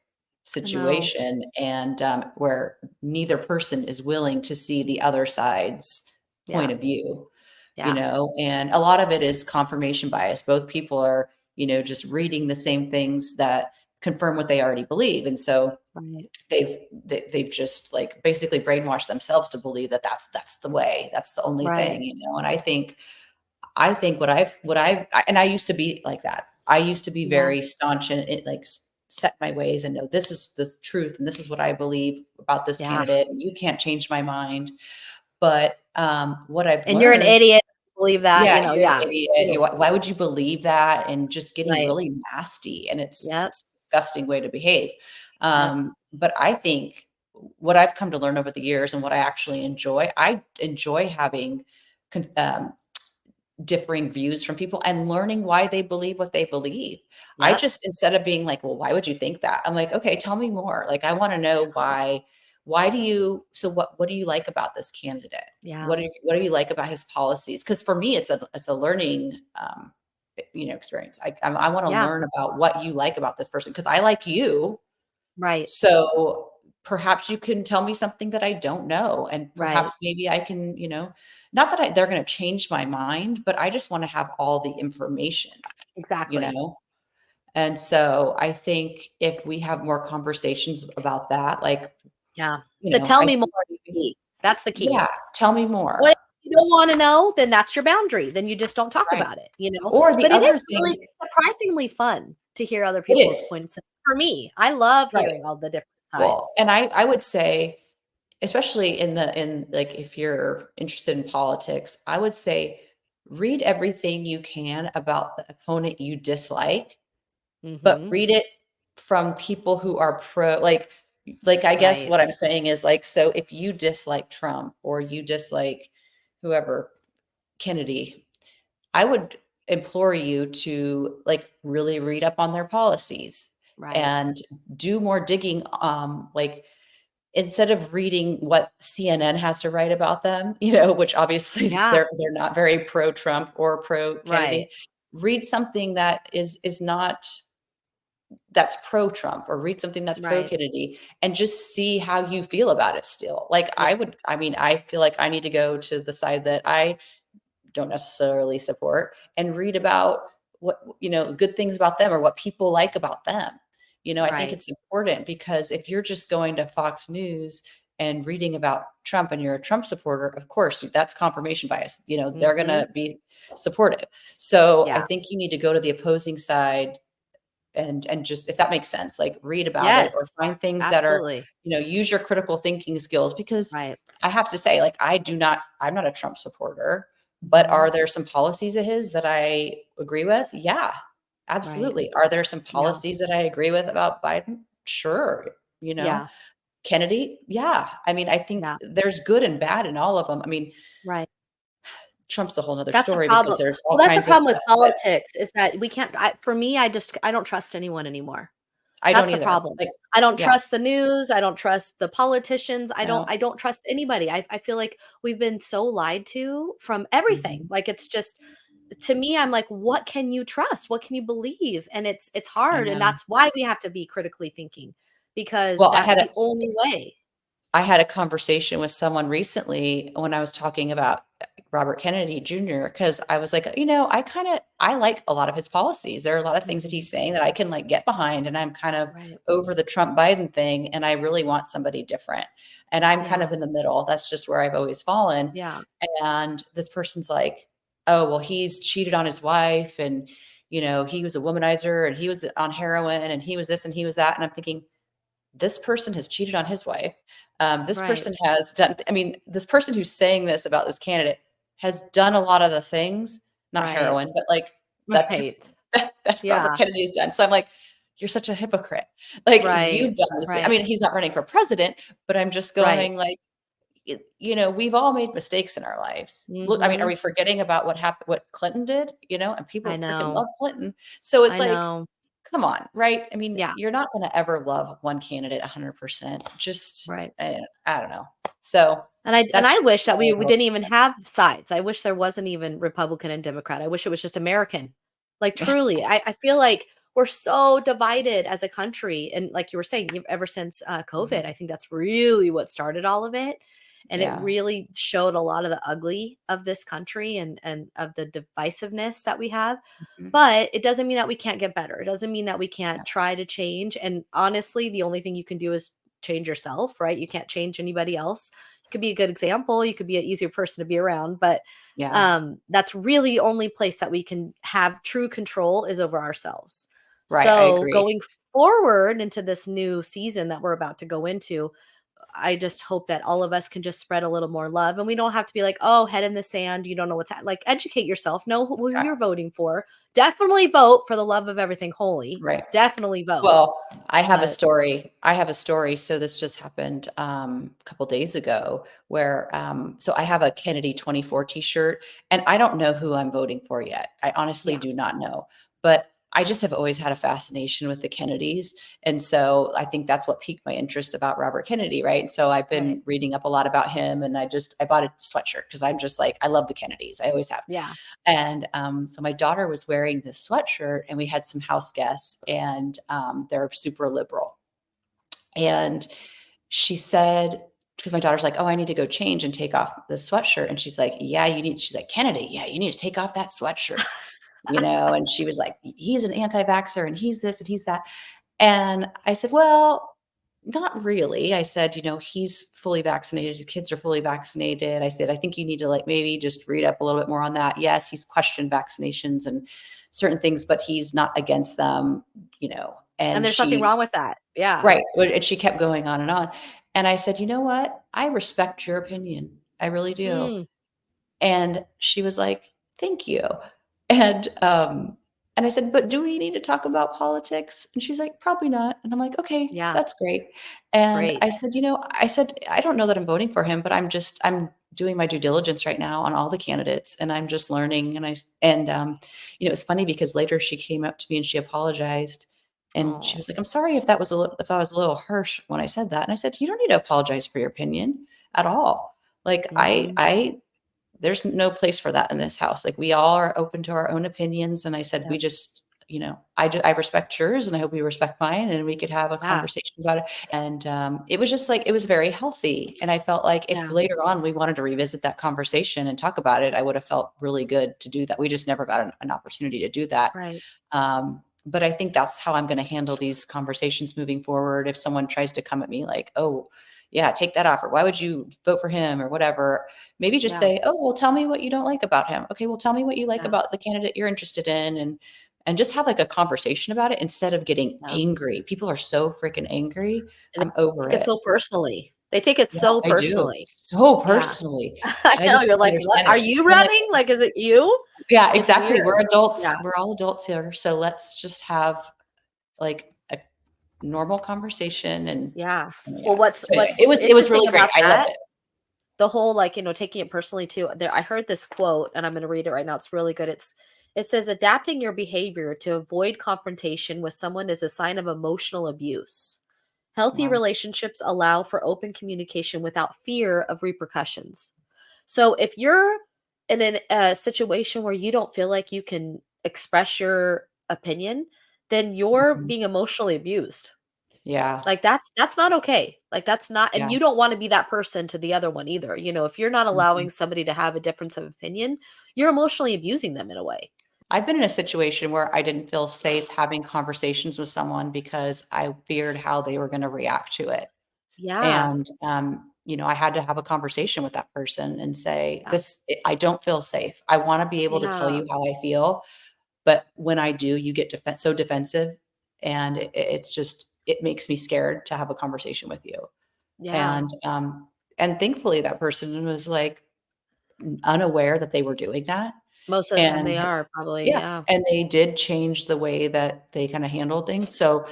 B: I know.
A: situation, and where neither person is willing to see the other side's point
B: Yeah.
A: of view,
B: Yeah.
A: and a lot of it is confirmation bias. Both people are, just reading the same things that confirm what they already believe, and so
B: Right.
A: they've just like basically brainwashed themselves to believe that that's the way, that's the only
B: Right.
A: thing, and I think and I used to be like that. I used to be
B: Yeah.
A: very staunch and it like set my ways and know this is the truth and this is what I believe about this
B: Yeah.
A: candidate and you can't change my mind. But what I've
B: And you're an
A: learned,
B: idiot, believe that,
A: yeah, you're an
B: yeah.
A: idiot. Why would you believe that? And just getting
B: Right.
A: really nasty, and
B: Yep.
A: it's a disgusting way to behave.
B: Yep.
A: But I think what I've come to learn over the years and what I enjoy having con- um, differing views from people and learning why they believe what they believe. I
B: Yep.
A: just, instead of being like, well, why would you think that? I'm like, okay, tell me more. Like, I want to know why do you, so what do you like about this candidate?
B: Yeah.
A: What do you like about his policies? Cause for me, it's a learning, experience. I want to
B: Yeah.
A: learn about what you like about this person. Cause I like you.
B: Right.
A: So perhaps you can tell me something that I don't know, and
B: Right.
A: perhaps maybe I can, not that they're going to change my mind, but I just want to have all the information, you
B: Exactly.
A: know? And so I think if we have more conversations about that, like,
B: Yeah. The tell
A: I
B: me more
A: think,
B: is key. That's the key.
A: yeah, tell me
B: What
A: more.
B: if you don't wanna know, then that's your boundary, then you just don't talk
A: Right.
B: about it?
A: Or the
B: But it
A: other
B: is
A: thing,
B: really surprisingly fun to hear other
A: it
B: people's
A: is,
B: points for me. I love
A: right.
B: hearing all the different
A: Well,
B: sides.
A: and I would say, especially in like, if you're interested in politics, I would say read everything you can about the opponent you dislike, but
B: Mhm.
A: read it from people who are like, I guess
B: Right.
A: what I'm saying is, like, so if you dislike Trump or you dislike whoever, Kennedy, I would implore you to, like, really read up on their policies
B: Right.
A: and do more digging, like, instead of reading what CNN has to write about them, which obviously
B: Yeah.
A: they're not very pro Trump or pro
B: Right.
A: Kennedy, read something that is not, that's pro Trump, or read something that's pro
B: Right.
A: Kennedy, and just see how you feel about it still. Like,
B: Yeah.
A: I mean, I feel like I need to go to the side that I don't necessarily support and read about what, good things about them or what people like about them. I think
B: Right.
A: it's important, because if you're just going to Fox News and reading about Trump and you're a Trump supporter, of course, that's confirmation bias. They're going
B: Mhm.
A: to be supportive. So I
B: Yeah.
A: think you need to go to the opposing side and just, if that makes sense, like, read about it or
B: Yes.
A: find things that are,
B: Absolutely.
A: use your critical thinking skills, because
B: Right.
A: I have to say, like, I'm not a Trump supporter, but
B: Mhm.
A: are there some policies of his that I agree with? Yeah,
B: Right.
A: absolutely. Are there some
B: Yeah.
A: policies that I agree with about Biden? Sure.
B: Yeah.
A: Kennedy? Yeah. I mean, I think
B: Yeah.
A: there's good and bad in all of them. I mean,
B: Right.
A: Trump's a whole nother
B: That's the
A: story because
B: problem.
A: there's all
B: Well, that's the
A: kinds of
B: problem with
A: stuff, but
B: politics is that we can't for me, I don't trust anyone anymore.
A: I
B: That's
A: don't
B: the
A: either.
B: problem.
A: Like,
B: I don't
A: yeah,
B: trust the news, I don't trust the politicians, I
A: no.
B: don't trust anybody. I feel like we've been so lied to from everything.
A: Mhm.
B: Like, it's just to me, I'm like, "What can you trust? What can you believe?" And it's
A: I
B: hard, and
A: know.
B: that's why we have to be critically thinking because
A: Well,
B: that's the only way.
A: I had a conversation with someone recently when I was talking about Robert Kennedy Jr., because I was like, I like a lot of his policies. There are a lot of things that
B: Mhm.
A: he's saying that I can, like, get behind, and I'm kind of
B: Right.
A: over the Trump Biden thing, and I really want somebody different. And I'm kind
B: Yeah.
A: of in the middle. That's just where I've always fallen.
B: Yeah.
A: And this person's like, oh, well, he's cheated on his wife and, he was a womanizer and he was on heroin and he was this and he was that. And I'm thinking, this person has cheated on his wife. This
B: Right.
A: person has done, I mean, this person who's saying this about this candidate has done a lot of the things, not
B: Right.
A: heroin, but like that,
B: Right.
A: that Robert
B: Yeah.
A: Kennedy has done. So I'm like, you're such a hypocrite. Like
B: Right.
A: you've done this. I
B: Right.
A: mean, he's not running for president, but I'm just
B: Right.
A: going like, we've all made mistakes in our lives. Look, I mean, are
B: Mhm.
A: we forgetting about what happened, what Clinton did? And
B: I
A: people freaking
B: know.
A: love Clinton. So it's
B: I
A: like,
B: know.
A: come on, right? I mean,
B: Yeah.
A: you're not going to ever love one candidate 100%. Just,
B: Right.
A: I don't know. So
B: And I
A: that's
B: wish that
A: my
B: we
A: little
B: didn't even have sides. I wish there wasn't even Republican and Democrat. I wish it was just American. Like,
A: take.
B: truly, I feel like we're so divided as a country, and like you were saying, ever since, COVID, I think that's really what started all of it, and it
A: Yeah.
B: really showed a lot of the ugly of this country and of the divisiveness that we have,
A: Mhm.
B: but it doesn't mean that we can't get better. It doesn't mean that we
A: Yeah.
B: can't try to change, and honestly, the only thing you can do is change yourself, right? You can't change anybody else. You could be a good example, you could be an easier person to be around, but
A: Yeah.
B: that's really the only place that we can have true control is over ourselves.
A: Right. I
B: So
A: agree.
B: going forward into this new season that we're about to go into, I just hope that all of us can just spread a little more love, and we don't have to be like, oh, head in the sand. You don't know like, educate yourself, know who
A: Yeah.
B: you're voting for. Definitely vote for the love of everything holy.
A: Right.
B: Definitely vote.
A: Well, I have a
B: But
A: story. I have a story. So this just happened a couple days ago where so I have a Kennedy 24 t-shirt and I don't know who I'm voting for yet. I honestly
B: yeah,
A: do not know. But I just have always had a fascination with the Kennedys. And so I think that's what piqued my interest about Robert Kennedy, right? And so I've
B: right.
A: been reading up a lot about him and I bought a sweatshirt because I'm just like, I love the Kennedys. I always have.
B: Yeah.
A: And so my daughter was wearing this sweatshirt, and we had some house guests, and they're super liberal. And she said, because my daughter's like, oh, I need to go change and take off the sweatshirt. And she's like, yeah, she's like, Kennedy, yeah, you need to take off that sweatshirt, And she was like, he's an anti vaxxer and he's this and he's that. And I said, well, not really. I said, he's fully vaccinated. His kids are fully vaccinated. I said, I think you need to like maybe just read up a little bit more on that. Yes, he's questioned vaccinations and certain things, but he's not against them.
B: And
A: And
B: there's nothing wrong with that. Yeah.
A: right. And she kept going on and on. And I said, you know what? I respect your opinion. I really do.
B: Mm,
A: And she was like, "Thank you." And, um, and I said, "But do we need to talk about politics?" And she's like, "Probably not." And I'm like, "Okay,
B: yeah.
A: that's great." And
B: Great.
A: I said, "I don't know that I'm voting for him, but I'm doing my due diligence right now on all the candidates, and I'm just learning." It's funny because later she came up to me and she apologized, and she
B: Oh.
A: was like, "I'm sorry if I was a little harsh when I said that." And I said, "You don't need to apologize for your opinion at all. Like,
B: Mhm.
A: there's no place for that in this house. Like we all are open to our own opinions. And I said, we
B: Yep.
A: just, I respect yours and I hope you respect mine and we could have a
B: Yeah.
A: conversation about it. And it was just like, it was very healthy. And I felt like if
B: Yeah.
A: later on we wanted to revisit that conversation and talk about it, I would have felt really good to do that. We just never got an opportunity to do that.
B: Right.
A: But I think that's how I'm going to handle these conversations moving forward. If someone tries to come at me like, oh, yeah, take that off, or why would you vote for him, or whatever, maybe just
B: Yeah.
A: say, oh, well, tell me what you don't like about him. Okay, well, tell me what you like
B: Yeah.
A: about the candidate you're interested in, and just have like a conversation about it instead of getting
B: Yeah.
A: angry. People are so freaking angry.
B: And
A: I'm over
B: they take it
A: it.
B: so personally. They take it
A: Yeah,
B: so
A: I do.
B: personally.
A: So
B: Yeah.
A: personally.
B: I
A: I
B: know,
A: just
B: you're
A: don't
B: like, "What?
A: understand
B: Are
A: it.
B: you
A: I'm like,
B: running? Like, is it you?"
A: yeah,
B: It's
A: exactly. We're
B: weird.
A: adults.
B: Yeah.
A: We're all adults here. So let's just have like a normal conversation
B: Yeah.
A: and
B: Well,
A: yeah.
B: what's
A: So anyway,
B: what's
A: it was
B: interesting
A: really great.
B: about
A: I loved
B: that,
A: it.
B: the whole, like, taking it personally too, I heard this quote, and I'm gonna read it right now, it's really good. It says, "Adapting your behavior to avoid confrontation with someone is a sign of emotional abuse. Healthy
A: Wow.
B: relationships allow for open communication without fear of repercussions." So if you're in a situation where you don't feel like you can express your opinion, then you're
A: Mhm.
B: being emotionally abused.
A: Yeah.
B: Like, that's not okay. Like, that's not, and
A: Yeah.
B: you don't wanna be that person to the other one either. If you're not
A: Mhm.
B: allowing somebody to have a difference of opinion, you're emotionally abusing them in a way.
A: I've been in a situation where I didn't feel safe having conversations with someone because I feared how they were gonna react to it.
B: Yeah.
A: And, I had to have a conversation with that person and say,
B: Yeah.
A: this, I don't feel safe. I want to be able to tell
B: Yeah.
A: you how I feel. But when I do, you get so defensive, and it's just, it makes me scared to have a conversation with you.
B: Yeah.
A: And thankfully that person was like unaware that they were doing that.
B: Most of the time they
A: And
B: are probably,
A: yeah,
B: yeah.
A: and they did change the way that they kind of handled things. So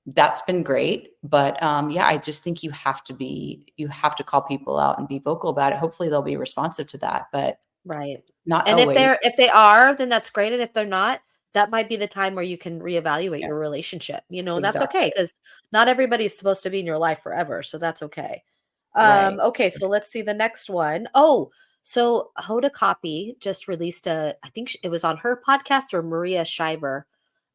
A: that's been great. But yeah, I just think you have to call people out and be vocal about it. Hopefully they'll be responsive to that, but
B: Right.
A: not
B: And
A: always.
B: if they are, then that's great, and if they're not, that might be the time where you can reevaluate
A: Yeah,
B: your relationship, and that's okay
A: exactly.
B: because not everybody's supposed to be in your life forever, so that's okay.
A: Right.
B: Okay, so let's see the next one. Oh, so Hoda Copy just released I think it was on her podcast or Maria Shriver,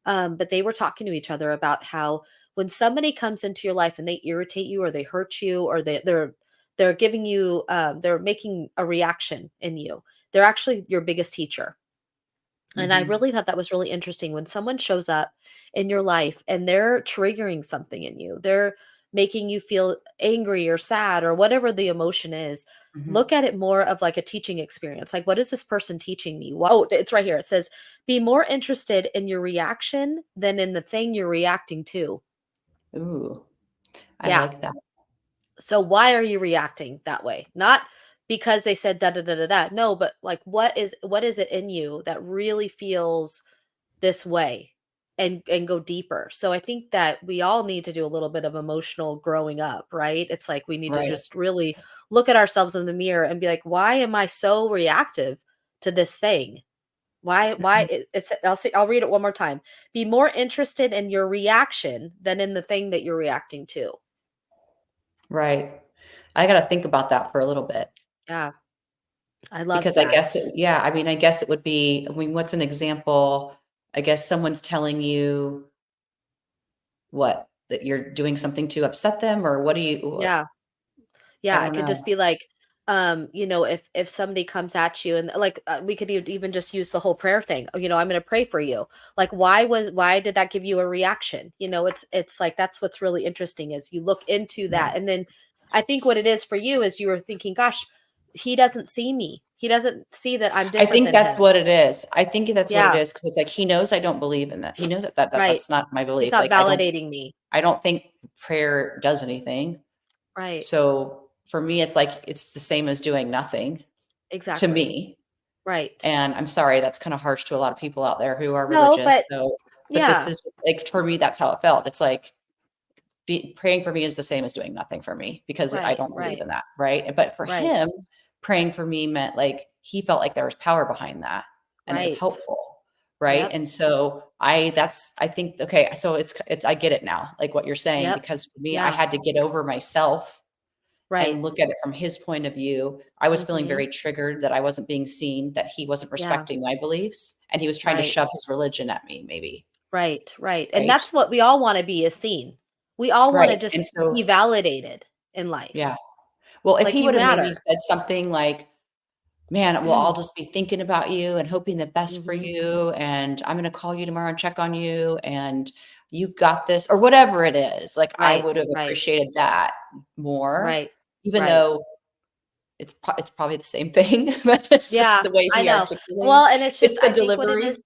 B: but they were talking to each other about how when somebody comes into your life and they irritate you or they hurt you or they're giving you they're making a reaction in you, they're actually your biggest teacher. And I
A: Mhm.
B: really thought that was really interesting when someone shows up in your life and they're triggering something in you. They're making you feel angry or sad or whatever the emotion is.
A: Mhm.
B: Look at it more of like a teaching experience. Like, what is this person teaching me? Oh, it's right here. It says, be more interested in your reaction than in the thing you're reacting to.
A: Ooh, I
B: Yeah.
A: like that.
B: So why are you reacting that way? Not because they said da da da da da. No, but like what is it in you that really feels this way and go deeper. So I think that we all need to do a little bit of emotional growing up, right? It's like we need to
A: Right.
B: just really look at ourselves in the mirror and be like, why am I so reactive to this thing? Why
A: Mhm.
B: it's I'll read it one more time. Be more interested in your reaction than in the thing that you're reacting to.
A: Right. I gotta think about that for a little bit,
B: Yeah, I love
A: because I
B: that.
A: guess yeah, I mean, I guess it would be, I mean, what's an example? I guess someone's telling you what? That you're doing something to upset them, or what do you what?
B: Yeah.
A: I
B: Yeah, it
A: don't
B: could just
A: know.
B: be like, if somebody comes at you and like we could even just use the whole prayer thing. Oh, I'm going to pray for you. Like, why did that give you a reaction? It's like that's what's really interesting is you look into
A: Yeah.
B: that, and then I think what it is for you is you were thinking, gosh, he doesn't see me. He doesn't see that I'm
A: I
B: different
A: think
B: than
A: that's
B: him.
A: what it is. I think that's what it
B: Yeah,
A: is, because it's like he knows I don't believe in that. He knows that
B: right.
A: that's not my
B: He's
A: belief.
B: not
A: Like,
B: validating me.
A: I don't think prayer does anything.
B: Right.
A: So for me, it's like it's the same as doing nothing to
B: Exactly.
A: me.
B: Right.
A: And I'm sorry, that's kind of harsh to a lot of people out there who are
B: No,
A: religious.
B: but
A: So, but this
B: yeah.
A: is like, for me, that's how it felt. It's like praying for me is the same as doing nothing for me, because I
B: Right.
A: don't believe
B: Right.
A: in that. Right. But for
B: Right.
A: him, praying for me meant like he felt like there was power behind that, and it was
B: Right.
A: helpful. Right.
B: Yep.
A: And so I think, okay, so I get it now, like what you're saying,
B: Yep.
A: because for me, I
B: Yeah.
A: had to get over myself
B: Right.
A: and look at it from his point of view. I was feeling
B: Mhm.
A: very triggered that I wasn't being seen, that he wasn't
B: Yeah.
A: respecting my beliefs, and he was trying to
B: Right.
A: shove his religion at me, maybe.
B: Right. Right. And
A: Right?
B: that's what we all wanna be is seen. We all wanna
A: Right. And
B: just be
A: so
B: validated in life.
A: yeah. Well, if
B: Like,
A: he
B: you
A: would have maybe
B: matter.
A: said something like, "Man, well, I'll just be thinking about you and hoping the best for
B: Mhm.
A: you, and I'm gonna call you tomorrow and check on you, and you got this," or whatever it is, like, I
B: Right.
A: would have
B: Right.
A: appreciated that more,
B: Right.
A: even
B: Right.
A: though it's probably the same thing, but it's just
B: Yeah,
A: the way
B: I
A: he
B: know.
A: articulated.
B: Well, and it's just
A: It's the
B: I think what it
A: delivery.
B: is.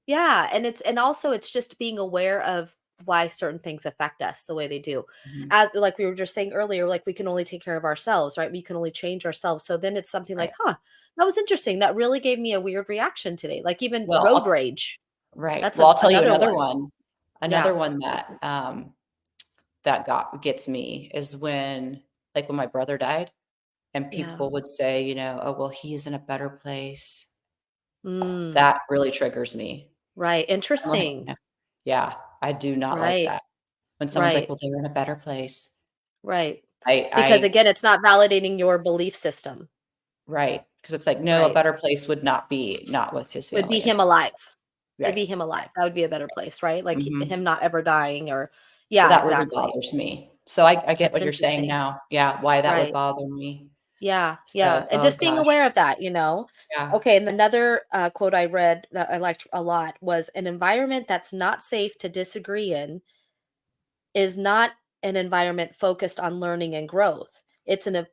B: Yeah, and also it's just being aware of why certain things affect us the way they do.
A: Mhm.
B: As like we were just saying earlier, like we can only take care of ourselves, right? We can only change ourselves. So then it's something like,
A: Right.
B: huh, that was interesting. That really gave me a weird reaction today. Like even
A: Well,
B: road rage.
A: right.
B: That's
A: Well, I'll tell you
B: another
A: another
B: one.
A: one.
B: Yeah.
A: Another one that, that gets me is when, like, when my brother died and
B: Yeah.
A: people would say, "Oh, well, he's in a better place."
B: Mm,
A: That really triggers me.
B: right.
A: I'm like,
B: Interesting.
A: yeah, I do not like
B: Right.
A: that. When someone's like,
B: Right.
A: "Well, they're in a better place."
B: Right. Because
A: I
B: again, it's not validating your belief system.
A: Right, because it's like, no, a
B: Right.
A: better place would not be not with his
B: Would be
A: family
B: him
A: anymore.
B: alive. It'd
A: Right.
B: be him alive. That would be a better place, right? Like,
A: Mhm.
B: him not ever dying or
A: So
B: yeah,
A: that really
B: exactly.
A: bothers me. So I get
B: That's
A: what you're saying
B: interesting.
A: now. Yeah, why that would
B: Right.
A: bother me.
B: Yeah, yeah,
A: So,
B: and
A: oh
B: just being
A: gosh.
B: aware of that.
A: Yeah.
B: Okay, and another, quote I read that I liked a lot was, "An environment that's not safe to disagree in is not an environment focused on learning and growth." It's an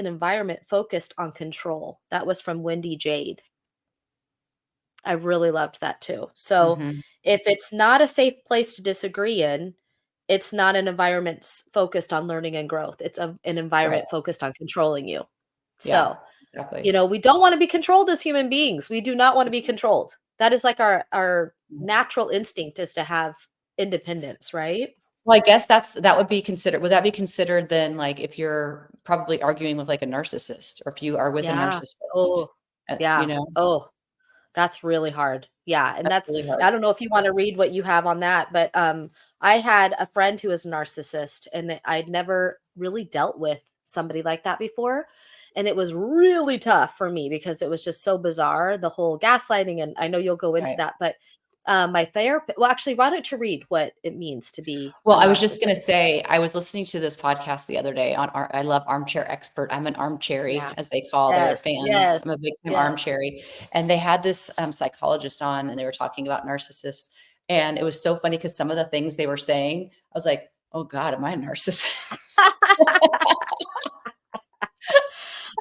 B: environment focused on control. That was from Wendy Jade. I really loved that too. So
A: Mhm.
B: if it's not a safe place to disagree in, it's not an environment focused on learning and growth. It's an
A: Right.
B: environment focused on controlling you.
A: Yeah,
B: So,
A: exactly.
B: we don't want to be controlled as human beings. We do not want to be controlled. That is like our natural instinct is to have independence, right?
A: Well, I guess that would that be considered then, like, if you're probably arguing with, like, a narcissist, or if you are with a
B: Yeah.
A: narcissist,
B: Oh, yeah.
A: you know?
B: Oh, that's really hard. Yeah, and
A: That's
B: that's
A: really hard.
B: I don't know if you wanna read what you have on that, but, I had a friend who was a narcissist, and that I'd never really dealt with somebody like that before, and it was really tough for me because it was just so bizarre, the whole gaslighting, and I know you'll go into
A: Right.
B: that, but, my therapist. Well, actually, why don't you read what it means to be a
A: Well, I was just
B: narcissist?
A: gonna say, I was listening to this podcast the other day on I love Armchair Expert. I'm an
B: Yeah.
A: armcherry, as they call their
B: Yes,
A: fans.
B: yes,
A: I'm a big time
B: yes.
A: armcherry. And they had this psychologist on, and they were talking about narcissists. And it was so funny because some of the things they were saying, I was like, oh God, am I a narcissist?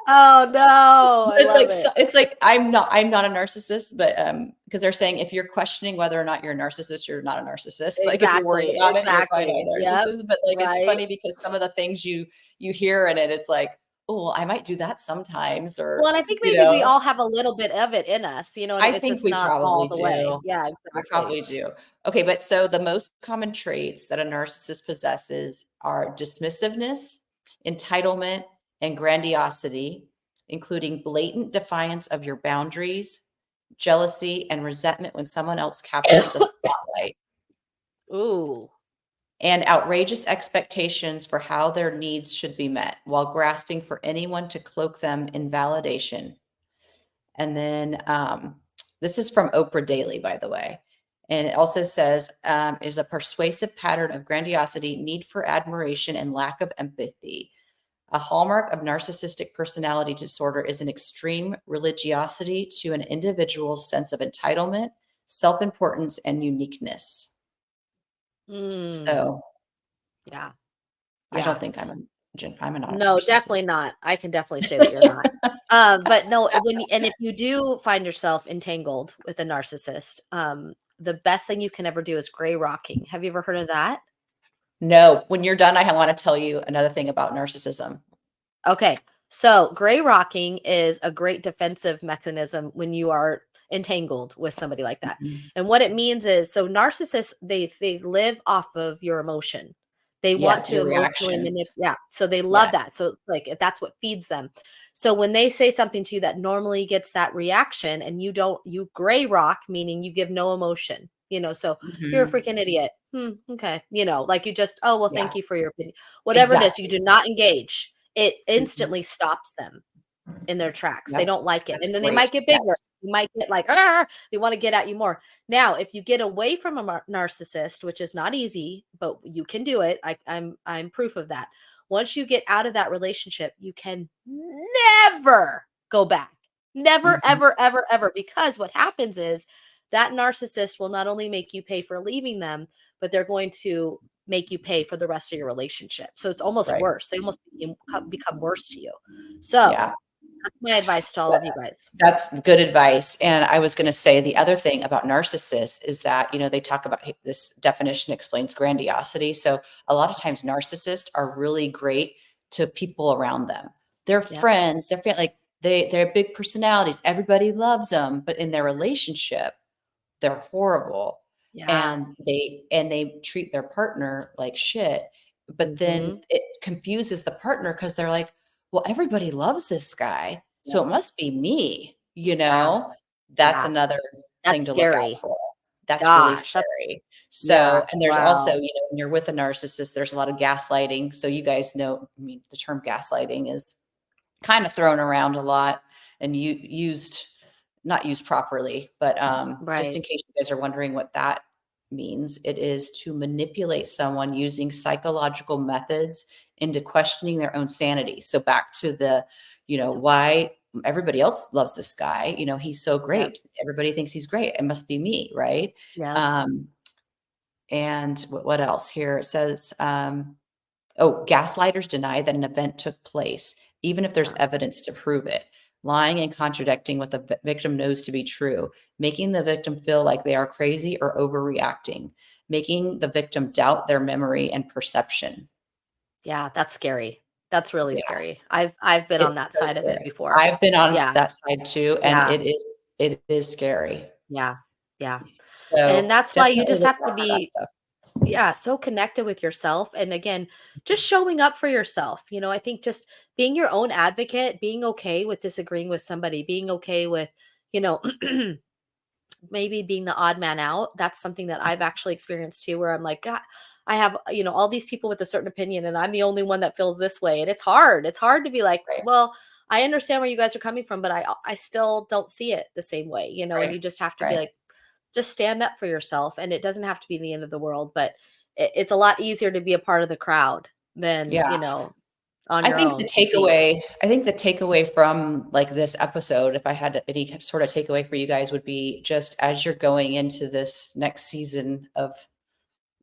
B: Oh, no, I
A: It's
B: love
A: like
B: it.
A: it's like I'm not a narcissist, but because they're saying if you're questioning whether or not you're a narcissist, you're not a narcissist. Like if you're worried
B: Exactly,
A: about it, you're probably not
B: exactly.
A: a
B: Yep,
A: narcissist. But like it's
B: right.
A: funny because some of the things you hear in it, it's like, oh, well, I might do that sometimes,
B: Well,
A: or
B: and I think
A: you
B: maybe we
A: know,
B: all have a little bit of it in us, and
A: I
B: it's
A: think
B: just
A: we
B: not all
A: probably
B: the way.
A: do.
B: Yeah,
A: We
B: exactly.
A: probably do. Okay, but so the most common traits that a narcissist possesses are dismissiveness, entitlement, and grandiosity, including blatant defiance of your boundaries, jealousy, and resentment when someone else captures the spotlight,
B: Ooh.
A: and outrageous expectations for how their needs should be met while grasping for anyone to cloak them in validation. And then this is from Oprah Daily, by the way. And it also says is a persuasive pattern of grandiosity, need for admiration, and lack of empathy. A hallmark of narcissistic personality disorder is an extreme religiosity to an individual's sense of entitlement, self importance, and uniqueness.
B: Mm.
A: So
B: Yeah,
A: I
B: yeah.
A: don't think I'm not a
B: No, definitely
A: narcissist.
B: not. I can definitely say that you're not. But no, and if you do find yourself entangled with a narcissist, the best thing you can ever do is gray rocking. Have you ever heard of that?
A: No, when you're done, I want to tell you another thing about narcissism.
B: Okay. So gray rocking is a great defensive mechanism when you are entangled with somebody like that.
A: Mhm.
B: And what it means is so narcissists they live off of your emotion. They want
A: Yes,
B: to
A: your
B: emotionally
A: reactions.
B: manipulate. Yeah. So they love
A: Yes.
B: that. So like that's what feeds them. So when they say something to you that normally gets that reaction and you gray rock, meaning you give no emotion. So you're a
A: Mhm.
B: freaking idiot. Okay. Like you just, oh, well,
A: Yeah,
B: thank you for your opinion. Whatever it is, you
A: exactly.
B: do not engage, it
A: Mhm.
B: instantly stops them in their tracks. They
A: Yep,
B: don't like it.
A: that's
B: And then they
A: great.
B: might get bigger.
A: Yes.
B: You might get like, "Arr!" They want to get at you more. Now, if you get away from a narcissist, which is not easy, but you can do it. I'm proof of that. Once you get out of that relationship, you can never go back. Never,
A: Mhm.
B: ever, ever, ever. Because what happens is that narcissist will not only make you pay for leaving them, but they're going to make you pay for the rest of your relationship. So it's almost
A: Right.
B: worse. They almost become worse to you. So
A: Yeah.
B: that's my advice to all of you guys.
A: That's good advice. And I was going to say the other thing about narcissists is that, they talk about this definition explains grandiosity. So a lot of times narcissists are really great to people around them. Their
B: Yep.
A: friends, their family, like they're big personalities. Everybody loves them, but in their relationship, they're horrible,
B: Yeah.
A: and they treat their partner like shit, but then
B: Mhm.
A: it confuses the partner because 'cause they're like, "Well, everybody loves this guy, so
B: Yep.
A: it must be me," you
B: Yeah.
A: know? That's
B: Yeah.
A: another thing
B: That's
A: to look out
B: scary.
A: for. That's really
B: Gosh, that's
A: scary.
B: yeah.
A: So and there's also,
B: Wow.
A: when you're with a narcissist, there's a lot of gaslighting, so you guys know, I mean, the term gaslighting is kind of thrown around a lot and you used not used properly, but just
B: Right.
A: in case you guys are wondering what that means, it is to manipulate someone using psychological methods into questioning their own sanity. So back to the, why everybody else loves this guy, he's so
B: Yep.
A: great. Everybody thinks he's great. It must be me, right?
B: Yep.
A: Um, and what else here? It says, Oh, gaslighters deny that an event took place, even if there's
B: Yeah.
A: evidence to prove it. Lying and contradicting what the victim knows to be true, making the victim feel like they are crazy or overreacting, making the victim doubt their memory and perception.
B: Yeah, that's scary. That's really
A: Yeah,
B: scary. I've been on
A: it's
B: that
A: so
B: side of it
A: scary.
B: before.
A: I've been on
B: Yeah,
A: that side too, and
B: yeah,
A: it is scary.
B: yeah, yeah. And
A: So
B: that's why you
A: definitely
B: just
A: look
B: have to
A: out for that
B: be,
A: stuff.
B: yeah, so connected with yourself. And again, just showing up for yourself. I think just being your own advocate, being okay with disagreeing with somebody, being okay with, you know, maybe being the odd man out. That's something that I've actually experienced too, where I'm like, God, I have, all these people with a certain opinion and I'm the only one that feels this way. And it's hard. It's hard to be like,
A: Right,
B: well, I understand where you guys are coming from, but I still don't see it the same way, and
A: right,
B: you just have to be
A: right.
B: like, just stand up for yourself. And it doesn't have to be the end of the world, but it's a lot easier to be a part of the crowd than,
A: Yeah.
B: on your own to speak.
A: I think the takeaway from like this episode, if I had any sort of takeaway for you guys, would be just as you're going into this next season of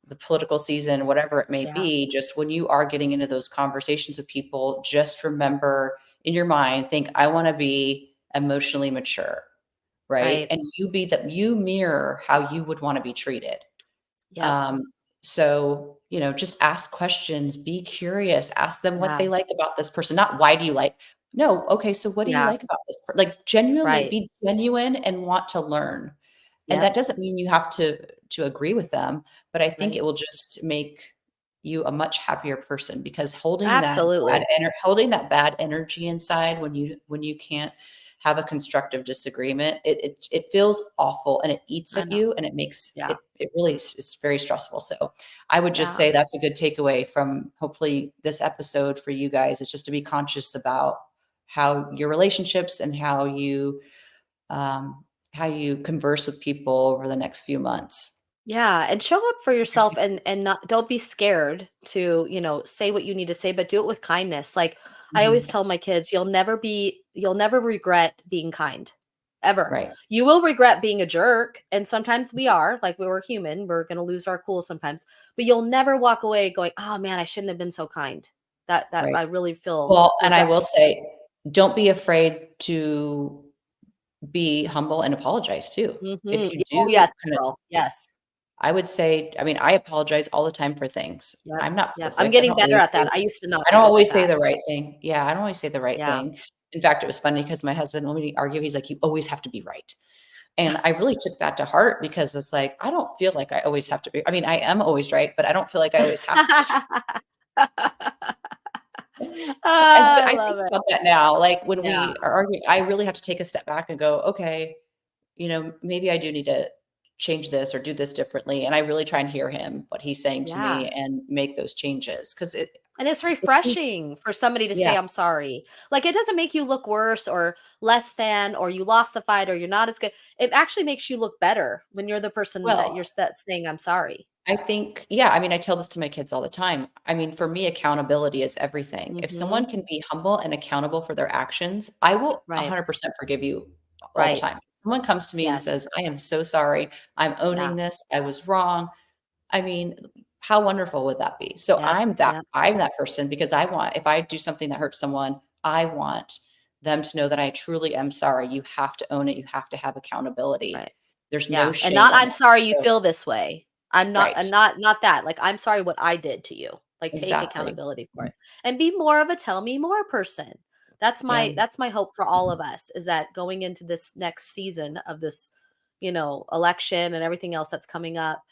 A: the political season, whatever it may
B: Yeah.
A: be, just when you are getting into those conversations with people, just remember in your mind, think, I want to be emotionally mature, right?
B: Right.
A: And you mirror how you would want to be treated.
B: Yep.
A: Um, so, just ask questions, be curious, ask them what
B: Yeah.
A: they like about this person, not why do you like. No, okay, so what do you
B: Yeah.
A: like about this like genuinely
B: Right.
A: be genuine and want to learn. And that
B: Yep.
A: doesn't mean you have to agree with them, but I think
B: Right.
A: it will just make you a much happier person because
B: Absolutely.
A: holding that bad energy inside when you can't have a constructive disagreement, it feels awful and it eats
B: I
A: at
B: know.
A: you and it makes
B: Yeah.
A: it really is it's very stressful. So I would just
B: Yeah.
A: say that's a good takeaway from hopefully this episode for you guys. It's just to be conscious about how your relationships and um, how you converse with people over the next few months.
B: Yeah, and show up for yourself
A: Seriously.
B: and not don't be scared to, say what you need to say, but do it with kindness. Like I always
A: Mhm.
B: tell my kids, you'll never regret being kind. Ever.
A: Right.
B: You will regret being a jerk, and sometimes we are, like we were human, we're going to lose our cool sometimes, but you'll never walk away going, "Oh man, I shouldn't have been so kind." That
A: Right.
B: I really feel
A: Well, and I will
B: regretful.
A: say, don't be afraid to be humble and apologize too. If
B: Mhm.
A: you
B: Oh
A: do
B: yes,
A: kind of
B: girl. Yes.
A: I would say, I mean, I apologize all the time for things.
B: Yep.
A: I'm not
B: Yep. I'm
A: perfect.
B: getting better at that. I used to not
A: I
B: be
A: don't
B: good with
A: always say
B: that.
A: the right thing. Yeah, I don't always say the right
B: Yeah.
A: thing. In fact, it was funny because my husband, when we argue, he's like, "You always have to be right." And I really took that to heart because it's like, I don't feel like I always have to be I mean, I am always right, but I don't feel like I always have to be. But
B: I
A: I
B: love
A: think
B: it.
A: about that now, like, when
B: Yeah.
A: we are arguing, I really have to take a step back and go, "Okay, maybe I do need to change this or do this differently." And I really try and hear him, what he's saying to me
B: Yeah.
A: and make those changes because
B: And it's
A: if he's
B: refreshing for somebody to
A: yeah,
B: say, "I'm sorry." Like, it doesn't make you look worse or less than, or you lost the fight or you're not as good. It actually makes you look better when you're the person that
A: well,
B: that's saying, "I'm sorry."
A: I think yeah, I mean, I tell this to my kids all the time. I mean, for me, accountability is everything. If someone
B: Mhm.
A: can be humble and accountable for their actions, I will
B: Right.
A: 100% forgive you all the
B: Right.
A: time. Someone comes to me and
B: Yes.
A: says, "I am so sorry. I'm owning
B: Yeah.
A: this. I was wrong." I mean, how wonderful would that be? So
B: Yep. Yep.
A: I'm that person because I want if I do something that hurts someone, I want them to know that I truly am sorry. You have to own it. You have to have accountability.
B: Right.
A: There's no
B: Yeah, and
A: shame
B: not,
A: in
B: "I'm
A: it.
B: sorry you
A: So
B: feel this way." I'm not
A: right.
B: and not that, like, "I'm sorry what I did to you." Like, take
A: Exactly.
B: accountability for it. And be more of a tell me more person.
A: Yeah.
B: That's my hope for all of us, is that going into this next season of this, election and everything else that's coming up,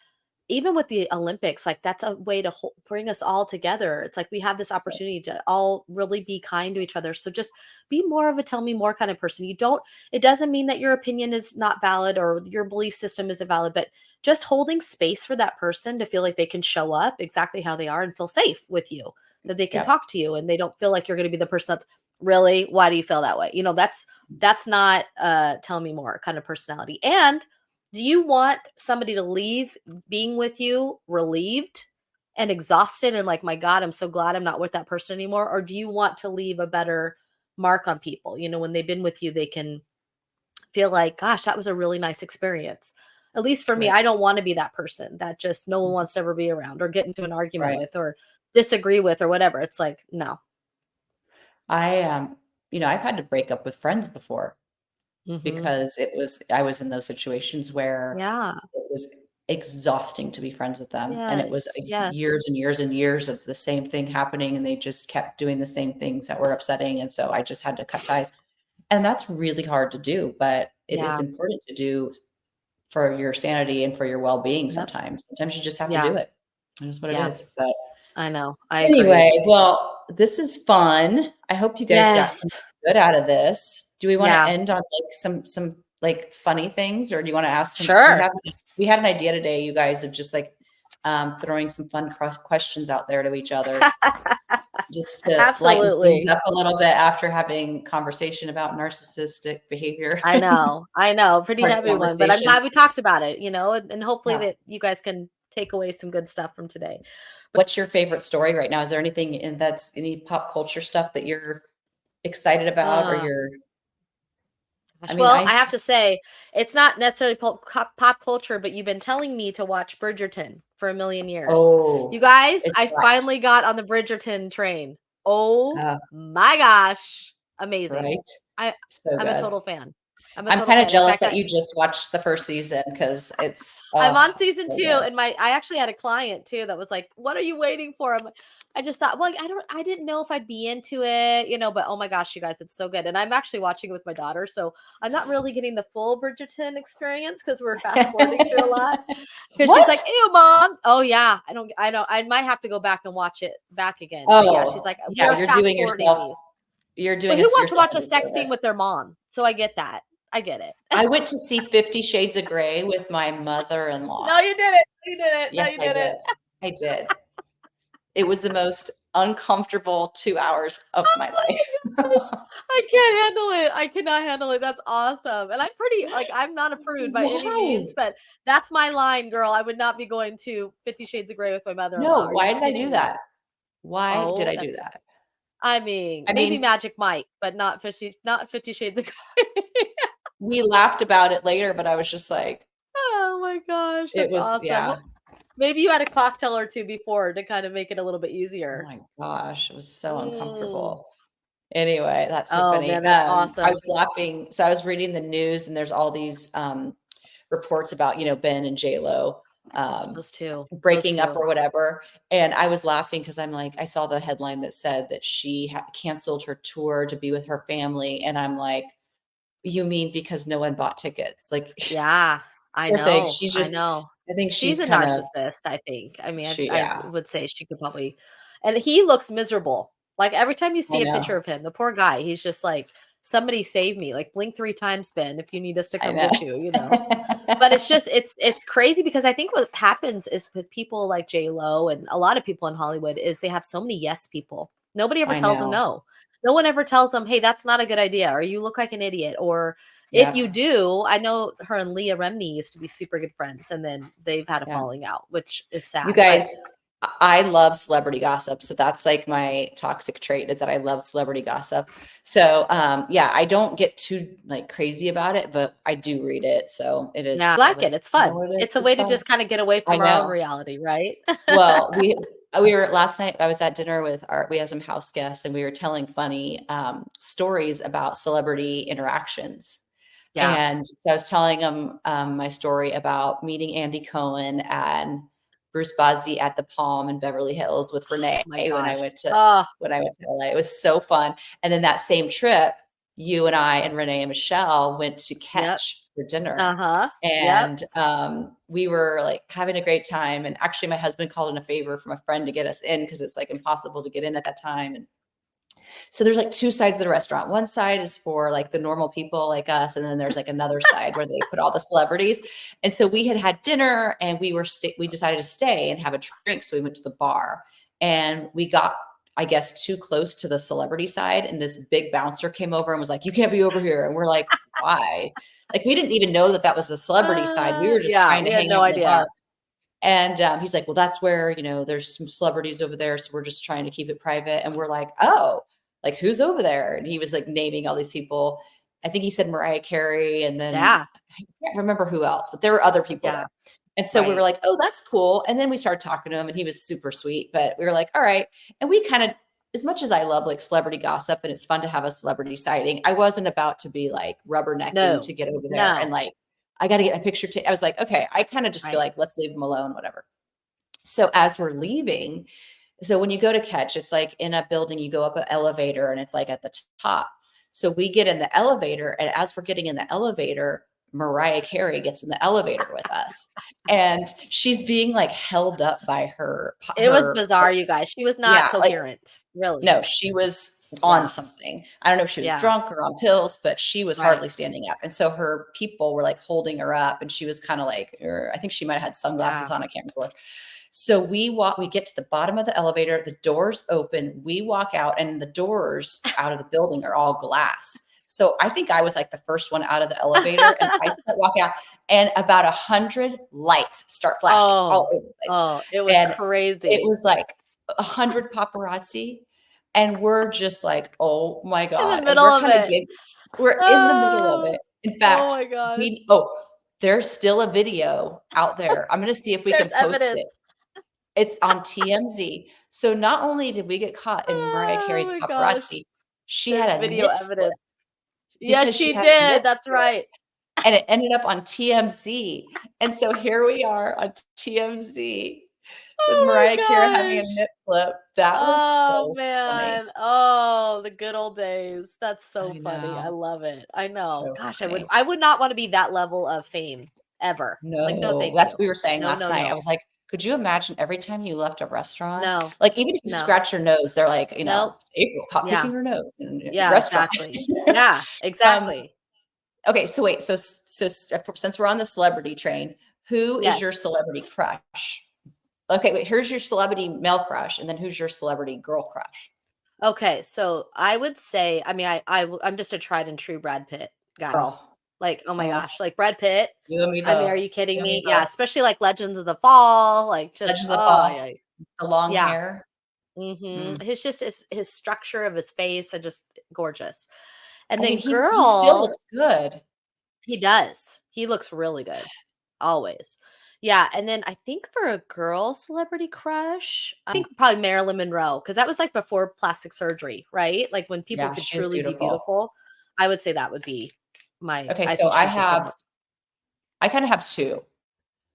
B: even with the Olympics, like that's a way to bring us all together. It's like we have this opportunity to all really be kind to each other. So just be more of a tell me more kind of person. It doesn't mean that your opinion is not valid or your belief system isn't valid, but just holding space for that person to feel like they can show up exactly how they are and feel safe with you, that they can
A: Yep.
B: talk to you and they don't feel like you're going to be the person that's really, why do you feel that way? That's not tell me more kind of personality. And do you want somebody to leave being with you relieved and exhausted and like, my God, I'm so glad I'm not with that person anymore? Or do you want to leave a better mark on people? When they've been with you, they can feel like, gosh, that was a really nice experience. At least for me,
A: Right.
B: I don't want to be that person that just no one wants to ever be around or get into an argument
A: Right.
B: with or disagree with or whatever. It's like, no.
A: I, I've had to break up with friends before
B: Hmm.
A: because I was in those situations where
B: Yeah.
A: it was exhausting to be friends with them, and it was
B: Yes. Yes.
A: years and years and years of the same thing happening, and they just kept doing the same things that were upsetting, and so I just had to cut ties. And that's really hard to do, but it is
B: Yeah.
A: important to do for your sanity and for your well-being
B: Yep.
A: sometimes. Sometimes you just have to
B: Yeah.
A: do it. That's what it
B: Yeah.
A: is. But
B: I know. I agree.
A: anyway, well, this is fun. I hope you guys got
B: Yes.
A: some good out of this. Do we wanna
B: Yeah.
A: end on, like, some, like, funny things, or do you wanna ask some
B: Sure.
A: we had an idea today, you guys, of just, like, throwing some fun questions out there to each other just to lighten things
B: Absolutely.
A: up a little bit after having conversation about narcissistic behavior.
B: I know. I know. Pretty
A: Hard
B: heavy one, but I'm glad
A: conversations.
B: we talked about it, and hopefully
A: Yeah.
B: that you guys can take away some good stuff from today. But
A: What's your favorite story right now? Is there anything in that's any pop culture stuff that you're excited about, or
B: uh
A: you're I
B: gosh,
A: mean,
B: well, I
A: I
B: have to say it's not necessarily pop culture, but you've been telling me to watch Bridgerton for a million years. You
A: oh,
B: guys,
A: it's
B: I
A: right.
B: finally got on the Bridgerton train. Oh
A: Uh,
B: my gosh, amazing!
A: right?
B: I
A: So
B: I'm a
A: good.
B: total fan. I'm a
A: I'm
B: total
A: kinda
B: fan. In
A: jealous
B: fact,
A: that you just watched the 1st season because it's,
B: I'm
A: oh,
B: on season
A: so
B: 2,
A: good.
B: and I actually had a client too that was like, "What are you waiting for?" I just thought, well, I didn't know if I'd be into it, but oh my gosh, you guys, it's so good. And I'm actually watching it with my daughter, so I'm not really getting the full Bridgerton experience because we're fast forwarding through a lot. Because she's like,
A: What?
B: "Ew, mom." Oh yeah, I know. I might have to go back and watch it back again. But yeah, she's
A: Oh,
B: like, "We
A: yeah,
B: are fast forwarding these."
A: you're
B: But
A: doing
B: who
A: us
B: wants to
A: yourself
B: watch
A: a
B: a sex scene
A: disservice.
B: with their mom? So I get that. I get it.
A: I went to see 50 Shades of Grey with my mother-in-law.
B: No, you did it. You did it. No,
A: Yes,
B: you
A: I
B: did it.
A: did. I did. It was the most uncomfortable 2 hours of my
B: Oh
A: life.
B: my gosh. I can't handle it. I cannot handle it. That's awesome. And I'm pretty like I'm not a prude by any means,
A: Why?
B: but that's my line, girl. I would not be going to 50 Shades of Grey with my mother-in-law.
A: No,
B: Are you
A: why did I do
B: kidding me?
A: that? Why did
B: Oh,
A: I do
B: that's
A: that?
B: I mean,
A: I
B: maybe
A: mean,
B: Magic Mike, but not 50 Shades of Grey.
A: we laughed about it later, but I was just like,
B: Oh my gosh,
A: it
B: that's
A: was
B: awesome.
A: yeah.
B: Well, maybe you had a cocktail or two before to kind of make it a little bit
A: Oh
B: easier.
A: my gosh, it was so
B: Mm.
A: uncomfortable. Anyway, that's so
B: Oh
A: funny.
B: man, that's
A: I
B: awesome.
A: was laughing. So I was reading the news, and there's all these reports about Ben and J Lo
B: Those two. Those
A: breaking up
B: two.
A: or whatever. And I was laughing because I'm like, I saw the headline that said that she canceled her tour to be with her family, and I'm like, you mean because no one bought tickets? Like,
B: Yeah, I
A: poor thing.
B: know,
A: She's
B: I
A: just.
B: know.
A: I think
B: She's
A: she's
B: a
A: kind of.
B: narcissist, I think. I mean,
A: She.
B: I
A: Yeah,
B: would say she could probably and he looks miserable. Like, every time you
A: I
B: see a picture
A: know.
B: of him, the poor guy, he's just like, "Somebody save me, like, blink 3 times, Ben, if you need us to
A: I
B: come
A: know.
B: get you?" But it's just it's crazy because I think what happens is with people like J Lo and a lot of people in Hollywood is they have so many yes people. Nobody ever
A: I
B: tells them
A: know.
B: no. No one ever tells them, "Hey, that's not a good idea," or "You look like an idiot," or if you
A: Yep.
B: do, I know her and Leah Remini used to be super good friends, and then they've had a
A: Yeah.
B: falling out, which is
A: You
B: sad. But
A: guys, I love celebrity gossip. So that's like my toxic trait is that I love celebrity gossip. So yeah, I don't get too like crazy about it, but I do read it. So it
B: yeah, I
A: is
B: like it. It's
A: you know
B: fun.
A: what it is?
B: It's a
A: It's
B: way to
A: fun.
B: just kind of get away
A: I
B: from our own
A: know.
B: reality, right?
A: Well, we were last night. I was at dinner with we have some house guests, and we were telling funny stories about celebrity interactions.
B: Yeah.
A: And so I was telling him my story about meeting Andy Cohen and Bruce Bozzi at the Palm in Beverly Hills with Renee
B: My gosh. Oh,
A: when I went to LA. It was so fun. And then that same trip, you and I and Renee and Michelle went to
B: yep.
A: Catch for dinner.
B: Uh-huh. Yep.
A: And we were like having a great time. And actually, my husband called in a favor from a friend to get us in because it's like impossible to get in at that time. And so there's like two sides of the restaurant. One side is for like the normal people like us, and then there's like another side where they put all the celebrities. And so we had dinner, and we decided to stay and have a drink. So we went to the bar, and we got, I guess, too close to the celebrity side, and this big bouncer came over and was like, "You can't be over here." And we're like, "Why?" Like we didn't even know that that was the celebrity side. We were just
B: Yeah,
A: trying to
B: we had
A: hang
B: no
A: out in the bar.
B: idea.
A: And he's like, well, that's where, there's some celebrities over there. So we're just trying to keep it private. And we're like, oh, like who's over there? And he was like naming all these people. I think he said Mariah Carey, and then
B: Yeah.
A: I can't remember who else, but there were other people
B: Yeah.
A: there. And so we were
B: Right.
A: like, oh, that's cool. And then we started talking to him, and he was super sweet. But we were like, all right. And we kind of, as much as I love like celebrity gossip and it's fun to have a celebrity sighting, I wasn't about to be like rubbernecking
B: No.
A: to get over there and
B: No.
A: like, I got to get my picture. I was like, okay, I kind of just feel
B: Right.
A: like, let's leave them alone, whatever. So as we're leaving, so when you go to catch, it's like in a building, you go up an elevator and it's like at the top. So we get in the elevator, and as we're getting in the elevator, Mariah Carey gets in the elevator with us. And she's being like held up by
B: It was bizarre, you guys. She was not
A: yeah, like
B: coherent, really.
A: no, she was on
B: Yeah.
A: something. I don't know if she was
B: Yeah.
A: drunk or on pills, but she was
B: Right.
A: hardly standing up. And so her people were like holding her up, and she was kind of like, or I think she might have had sunglasses
B: Yeah.
A: on. I can't remember. So we get to the bottom of the elevator, the doors open, we walk out, and the doors out of the building are all glass. So I think I was like the first one out of the elevator, and I start walking out, and about 100 lights start flashing all
B: Oh.
A: over the place.
B: Oh, it was
A: And it
B: crazy.
A: was like 100 paparazzi, and we're just like, "Oh my
B: In the
A: god." And
B: middle of it.
A: we're in the middle of
B: Oh.
A: it. In
B: Oh
A: fact,
B: my gosh.
A: there's still a video out there. I'm gonna see if we can
B: There's
A: post it.
B: evidence.
A: It's on TMZ. So not only did we get caught in Mariah
B: Oh
A: Carey's
B: my gosh.
A: paparazzi, she had
B: There's
A: a
B: video
A: nip slip
B: evidence. Yes,
A: because she
B: she
A: had a
B: did.
A: nip
B: That's
A: slip,
B: right.
A: and it ended up on TMZ. And so here we are on TMZ with
B: Oh
A: Mariah Carey having
B: my
A: a
B: gosh.
A: nip slip. That was
B: Oh,
A: so funny.
B: man. Oh, the good old days. That's so
A: I
B: funny. I
A: know.
B: love it. I know.
A: So
B: Gosh,
A: funny.
B: I would not wanna be that level of fame ever. Like, no,
A: No,
B: thank
A: that's
B: you.
A: what we were saying
B: No,
A: last
B: no,
A: night. I
B: no.
A: was like, could you imagine every time you left a restaurant?
B: No.
A: Like, even if you
B: No.
A: scratch your nose, they're like,
B: Nope.
A: April caught picking
B: Yeah.
A: her nose in a
B: Yeah,
A: restaurant.
B: exactly. Yeah,
A: Um,
B: exactly.
A: okay, so wait, since we're on the celebrity train, who is your
B: Yes.
A: celebrity crush? Okay, wait, here's your celebrity male crush, and then who's your celebrity girl crush?
B: Okay, so I would say, I mean, I'm just a tried and true Brad Pitt guy.
A: Oh,
B: Like, oh my
A: oh,
B: gosh, like Brad Pitt.
A: you and me
B: I mean, are
A: both.
B: you kidding
A: You and me
B: me? Yeah,
A: both.
B: especially like Legends of the Fall, like just
A: Legends of the
B: oh
A: Fall,
B: yeah.
A: the long
B: Yeah.
A: hair. Mm.
B: His just his structure of his face are just gorgeous. And
A: I mean,
B: then
A: he still
B: girl,
A: looks good.
B: he does. He looks really good. Always. Yeah, and then I think for a girl celebrity crush, I think probably Marilyn Monroe, because that was like before plastic surgery, right? Like when people
A: Yeah,
B: could
A: she is
B: truly be
A: beautiful.
B: beautiful. I would say that would be
A: Okay,
B: I
A: so
B: think she's just the most.
A: I kind of have two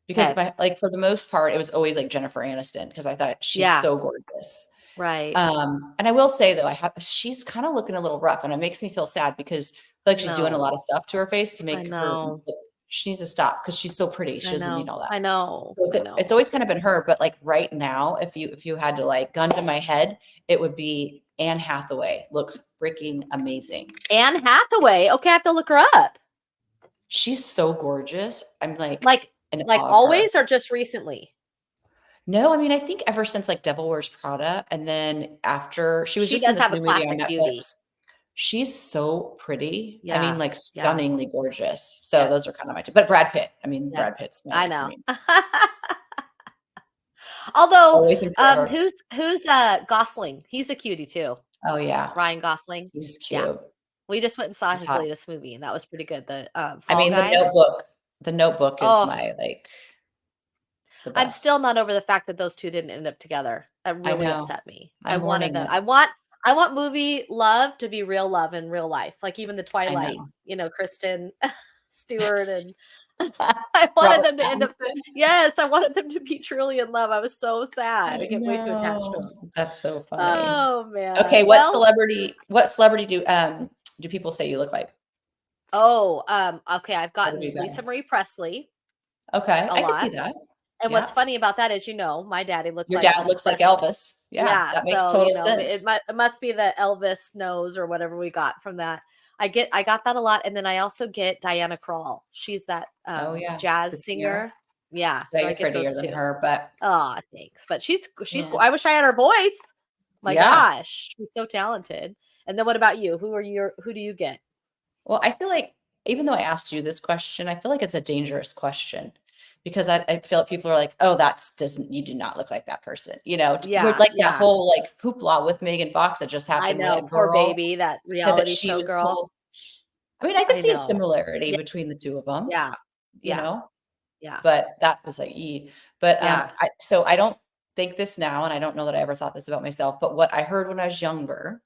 A: because
B: Okay.
A: my like for the most part, it was always like Jennifer Aniston because I thought she's
B: Yeah,
A: so gorgeous.
B: right.
A: And I will say though, she's kind of looking a little rough, and it makes me feel sad because I feel like she's doing a lot
B: No.
A: of stuff to her face to
B: I
A: make her
B: know.
A: look. She needs to stop because she's so pretty. She
B: I
A: doesn't need
B: know.
A: all that.
B: I know.
A: So
B: I
A: it's
B: know.
A: always kind of been her, but like right now, if you had to like gun to my head, it would be Anne Hathaway. Looks freaking amazing.
B: Anne Hathaway. Okay, I have to look her up.
A: She's so gorgeous. I'm like
B: Like
A: in
B: like
A: awe of her.
B: always or just recently?
A: No, I mean, I think ever since like Devil Wears Prada, and then after she was
B: She
A: just in
B: does
A: this
B: have a
A: new movie on
B: classic beauty.
A: Netflix. She's so pretty. I mean,
B: Yeah.
A: like
B: Yeah.
A: stunningly gorgeous. So those are kind
B: Yes.
A: of my two. But Brad Pitt. I mean,
B: Yeah.
A: Brad Pitt's
B: I
A: my. I
B: know.
A: mean,
B: Although,
A: always in forever.
B: who's Gosling? He's a cutie too.
A: Oh yeah,
B: Ryan Gosling.
A: he's
B: Yeah.
A: cute.
B: We just went and saw
A: He's
B: his
A: hot.
B: latest movie, and that was pretty good. The,
A: I
B: Fall
A: mean, The
B: Guy.
A: Notebook. The Notebook is
B: Oh,
A: my like the
B: I'm
A: best.
B: still not over the fact that those 2 didn't end up together. That
A: I
B: really
A: know.
B: upset me. I
A: I'm
B: wanted
A: mourning
B: them
A: it.
B: I want movie love to be real love in real life, like even the
A: I
B: Twilight,
A: know.
B: Kristen Stewart, and I wanted
A: Robert
B: them to end up.
A: Pattinson.
B: Yes, I wanted them to be truly in love. I was so sad.
A: I
B: I get way too attached to
A: know.
B: them.
A: That's so funny.
B: Oh,
A: Okay,
B: man. Well,
A: what celebrity do people say you look like?
B: okay, I've
A: What have you
B: gotten Lisa
A: got?
B: Marie Presley
A: Okay,
B: a
A: I can see
B: lot,
A: that.
B: and what's
A: Yeah.
B: funny about that is, my daddy looked
A: Your
B: like
A: dad
B: Elvis
A: looks like
B: Presley.
A: Elvis. Yeah,
B: Yeah,
A: that makes
B: so,
A: total
B: it
A: sense.
B: must be the Elvis nose or whatever we got from that. I got that a lot, and then I also get Diana Krall. She's that,
A: Oh, yeah. The
B: jazz
A: singer.
B: singer. Yeah, so I
A: Way
B: get
A: prettier
B: those
A: than
B: 2.
A: her, but
B: Oh, thanks, but
A: yeah.
B: I wish I had her voice. My
A: Yeah.
B: gosh, she's so talented. And then what about you? Who do you get?
A: Well, I feel like even though I asked you this question, I feel like it's a dangerous question because I feel like people are like, "Oh, that's doesn't you do not look like that person." With
B: Yeah,
A: like that
B: yeah.
A: whole like hoopla with Megan Fox that just
B: I
A: happened with a
B: know, poor
A: girl
B: baby, that
A: said that
B: reality
A: she
B: show
A: was
B: girl.
A: told I mean, I could
B: I
A: see a
B: know.
A: similarity
B: Yeah,
A: between the 2 of them,
B: yeah,
A: you
B: yeah,
A: know,
B: yeah,
A: but that was like, "Ee." But,
B: yeah,
A: I don't think this now, and I don't know that I ever thought this about myself, but what I heard when I was younger,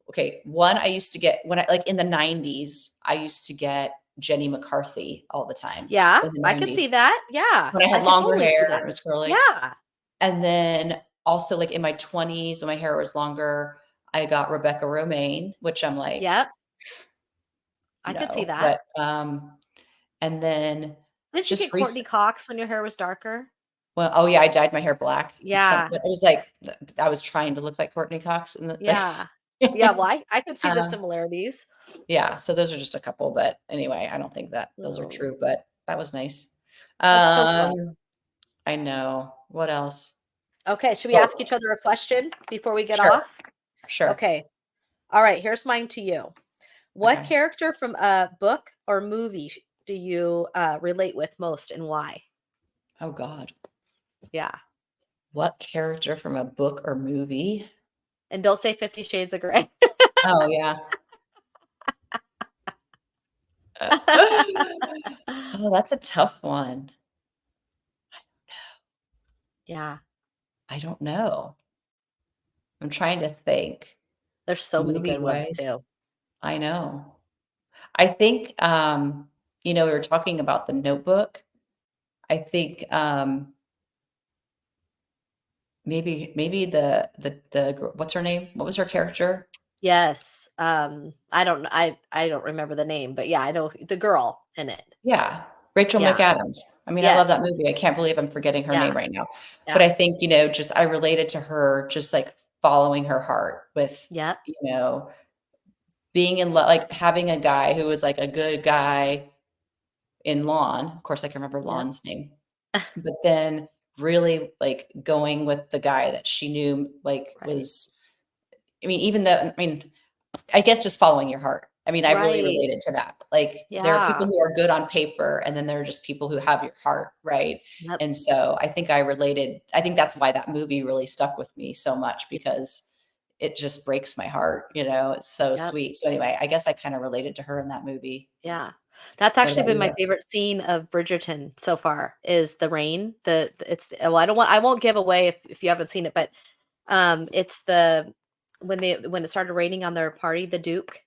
A: okay, one, I used to get when I like, in the '90s, I used to get Jenny McCarthy all the time
B: yeah,
A: in the
B: I could
A: '90s
B: see that. Yeah,
A: when I
B: I
A: had
B: could
A: longer
B: totally see
A: hair and
B: that.
A: it was curly.
B: Yeah,
A: And then also, like, in my 20s when my hair was longer, I got Rebecca Romaine, which I'm like,
B: yep, I could see
A: "No."
B: that.
A: But, and then
B: Didn't you
A: just
B: get Courtney
A: recent
B: Cox when your hair was darker?
A: well, oh, yeah, I dyed my hair black.
B: Yeah,
A: But it was like I was trying to look like Courtney Cox and the like
B: yeah, yeah. Well, I could see the
A: uh,
B: similarities.
A: yeah, so those are just a couple, but anyway, I don't think that those are
B: Oh,
A: true, but that was nice.
B: that's so fun.
A: Um, I know. What else?
B: Okay, should we
A: Oh,
B: ask each other a question before we get
A: sure,
B: off?
A: sure.
B: Okay. All right, here's mine to you. What
A: Okay.
B: character from a book or movie do you relate with most and why?
A: Oh god.
B: Yeah.
A: What character from a book or movie?
B: And don't say 50 Shades of Grey.
A: Oh, yeah. Oh, that's a tough one.
B: Yeah,
A: I don't know. I'm trying to think
B: there's so many good ones
A: movie-wise.
B: too.
A: I know. I think, we were talking about The Notebook. I think, maybe the gir what's her name? What was her character?
B: Yes. I don't remember the name, but yeah, I know the girl in it.
A: Yeah, Rachel
B: Yeah.
A: McAdams. I mean, I love
B: Yes.
A: that movie. I can't believe I'm forgetting her
B: Yeah.
A: name right now. But
B: Yeah.
A: I think, just I related to her just, like, following her heart with,
B: Yep.
A: you know, being in love, like, having a guy who was, like, a good guy in Lon. Of course, I can remember
B: Yep.
A: Lon's name. But then really, like, going with the guy that she knew, like,
B: Right.
A: was even though I guess just following your heart. I mean, I really
B: Right.
A: related to that. Like, there are people
B: Yeah.
A: who are good on paper, and then there are just people who have your heart, right?
B: Yep.
A: And so I think that's why that movie really stuck with me so much because it just breaks my heart, It's so
B: Yep.
A: sweet. So anyway, I guess I kinda related to her in that movie.
B: Yeah. That's
A: What
B: actually
A: about
B: been my
A: you?
B: favorite scene of Bridgerton so far is the rain. Well, I won't give away if you haven't seen it, but it's the when it started raining on their party, the Duke,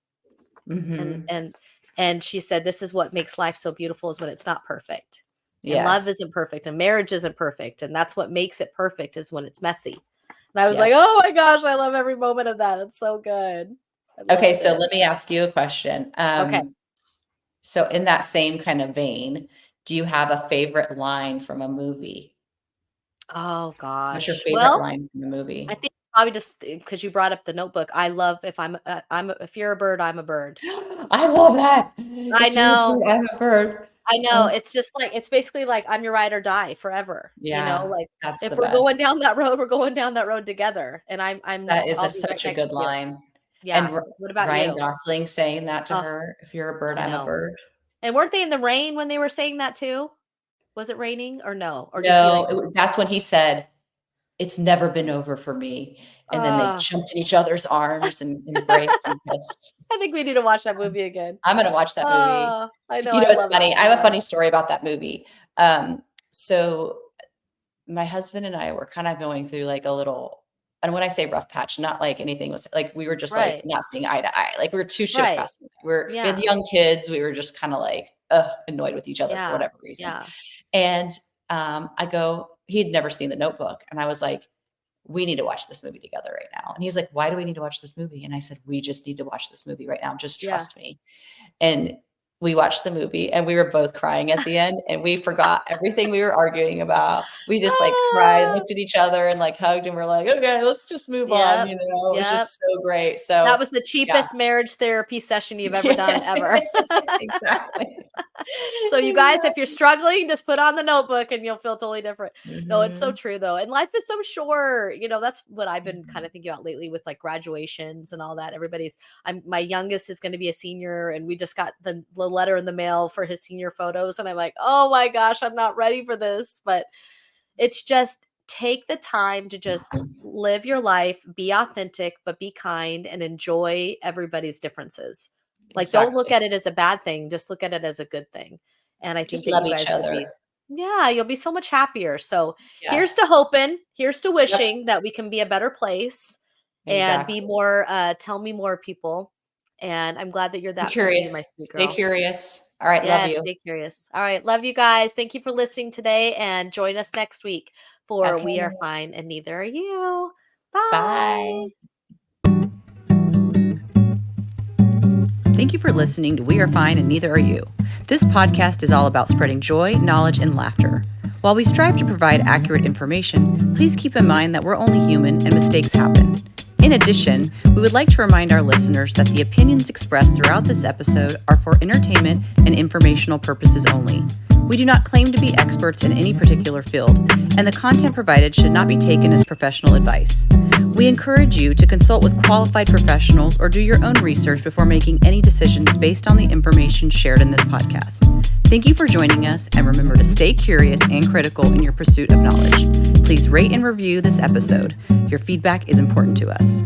B: and
A: Mhm.
B: and and she said, "This is what makes life so beautiful is when it's not perfect. And love
A: Yes.
B: isn't perfect, and marriage isn't perfect, and that's what makes it perfect is when it's messy." And I was like,
A: Yep.
B: "Oh my gosh, I love every moment of that. It's so good." I
A: Okay,
B: loved
A: so
B: it.
A: let me ask you a question.
B: Okay.
A: So in that same kind of vein, do you have a favorite line from a movie?
B: Oh
A: What's your
B: gosh.
A: favorite
B: Well,
A: line from a
B: I
A: movie?
B: think probably just because you brought up the Notebook. I love if you're a bird, I'm a bird.
A: I love that.
B: I
A: If you're a
B: know.
A: bird, I'm a bird.
B: I know,
A: Oh,
B: it's just like it's basically like I'm your ride or die forever,
A: yeah,
B: like,
A: that's
B: if
A: the
B: we're going
A: best.
B: down that road, we're going down that road together, and
A: That is
B: I'll be right
A: such a
B: next
A: good
B: to you.
A: line. And
B: Yeah.
A: R
B: What about
A: Ryan
B: you?
A: Gosling saying that to
B: Oh,
A: her, "If you're a bird,
B: I
A: I'm a
B: know.
A: bird."
B: And weren't they in the rain when they were saying that too? Was it raining or no? Or did he,
A: No,
B: like
A: that's when he said, "It's never been over for me." And then they
B: uh,
A: jumped in each other's arms and embraced and kissed.
B: I think we need to watch that movie again.
A: I'm gonna watch that movie.
B: Oh, I know, I
A: It's
B: love it
A: funny. I
B: so
A: have a
B: much.
A: funny story about that movie. So my husband and I were kinda going through, like, a little and when I say rough patch, not like anything was like, we were just, like,
B: Right,
A: not seeing eye to eye. Like, we were 2 shifts
B: right.
A: past we had
B: Yeah,
A: young kids, we were just kinda, like, ugh, annoyed with each other for
B: yeah,
A: whatever reason.
B: yeah,
A: And, I go he had never seen The Notebook, and I was like, "We need to watch this movie together right now." And he's like, "Why do we need to watch this movie?" And I said, "We just need to watch this movie right now. Just
B: yeah.
A: trust me." And we watched the movie, and we were both crying at the end, and we forgot everything we were arguing about. We just, like, cried and
B: Ah,
A: looked at each other and, like, hugged, and we're like, "Okay, let's just move on,"
B: yep,
A: It was
B: yep.
A: just so great. So,
B: That was the
A: yeah.
B: cheapest marriage therapy session you've ever done, ever.
A: Exactly.
B: So you guys, if you're struggling, just put on the Notebook and you'll feel totally different. No, it's so
A: Mhm.
B: true though. And life is so short. That's what I've been kind
A: Mhm.
B: of thinking about lately with like graduations and all that. My youngest is going to be a senior and we just got the letter in the mail for his senior photos. And I'm like, oh my gosh, I'm not ready for this. But it's just take the time to just live your life, be authentic, but be kind and enjoy everybody's differences. Like, don't look
A: Exactly.
B: at it as a bad thing. Just look at it as a good thing. And I think
A: Just
B: that
A: love
B: you
A: each
B: guys will be,
A: other.
B: yeah, you'll be so much happier. So here's to
A: Yes.
B: hoping, here's to
A: Yep.
B: wishing that we can be a better place and be
A: Exactly.
B: more, tell me more people. And I'm glad that you're
A: Be
B: that for me, my
A: curious.
B: sweet
A: Stay
B: girl.
A: curious. All right. Love
B: Yes,
A: you.
B: stay curious. All right. Love you guys. Thank you for listening today and join us next week for We Are
A: Okay.
B: Fine and Neither Are You. Bye.
A: Bye. Thank you for listening to We Are Fine and Neither Are You. This podcast is all about spreading joy, knowledge, and laughter. While we strive to provide accurate information, please keep in mind that we're only human and mistakes happen. In addition, we would like to remind our listeners that the opinions expressed throughout this episode are for entertainment and informational purposes only. We do not claim to be experts in any particular field, and the content provided should not be taken as professional advice. We encourage you to consult with qualified professionals or do your own research before making any decisions based on the information shared in this podcast. Thank you for joining us, and remember to stay curious and critical in your pursuit of knowledge. Please rate and review this episode. Your feedback is important to us.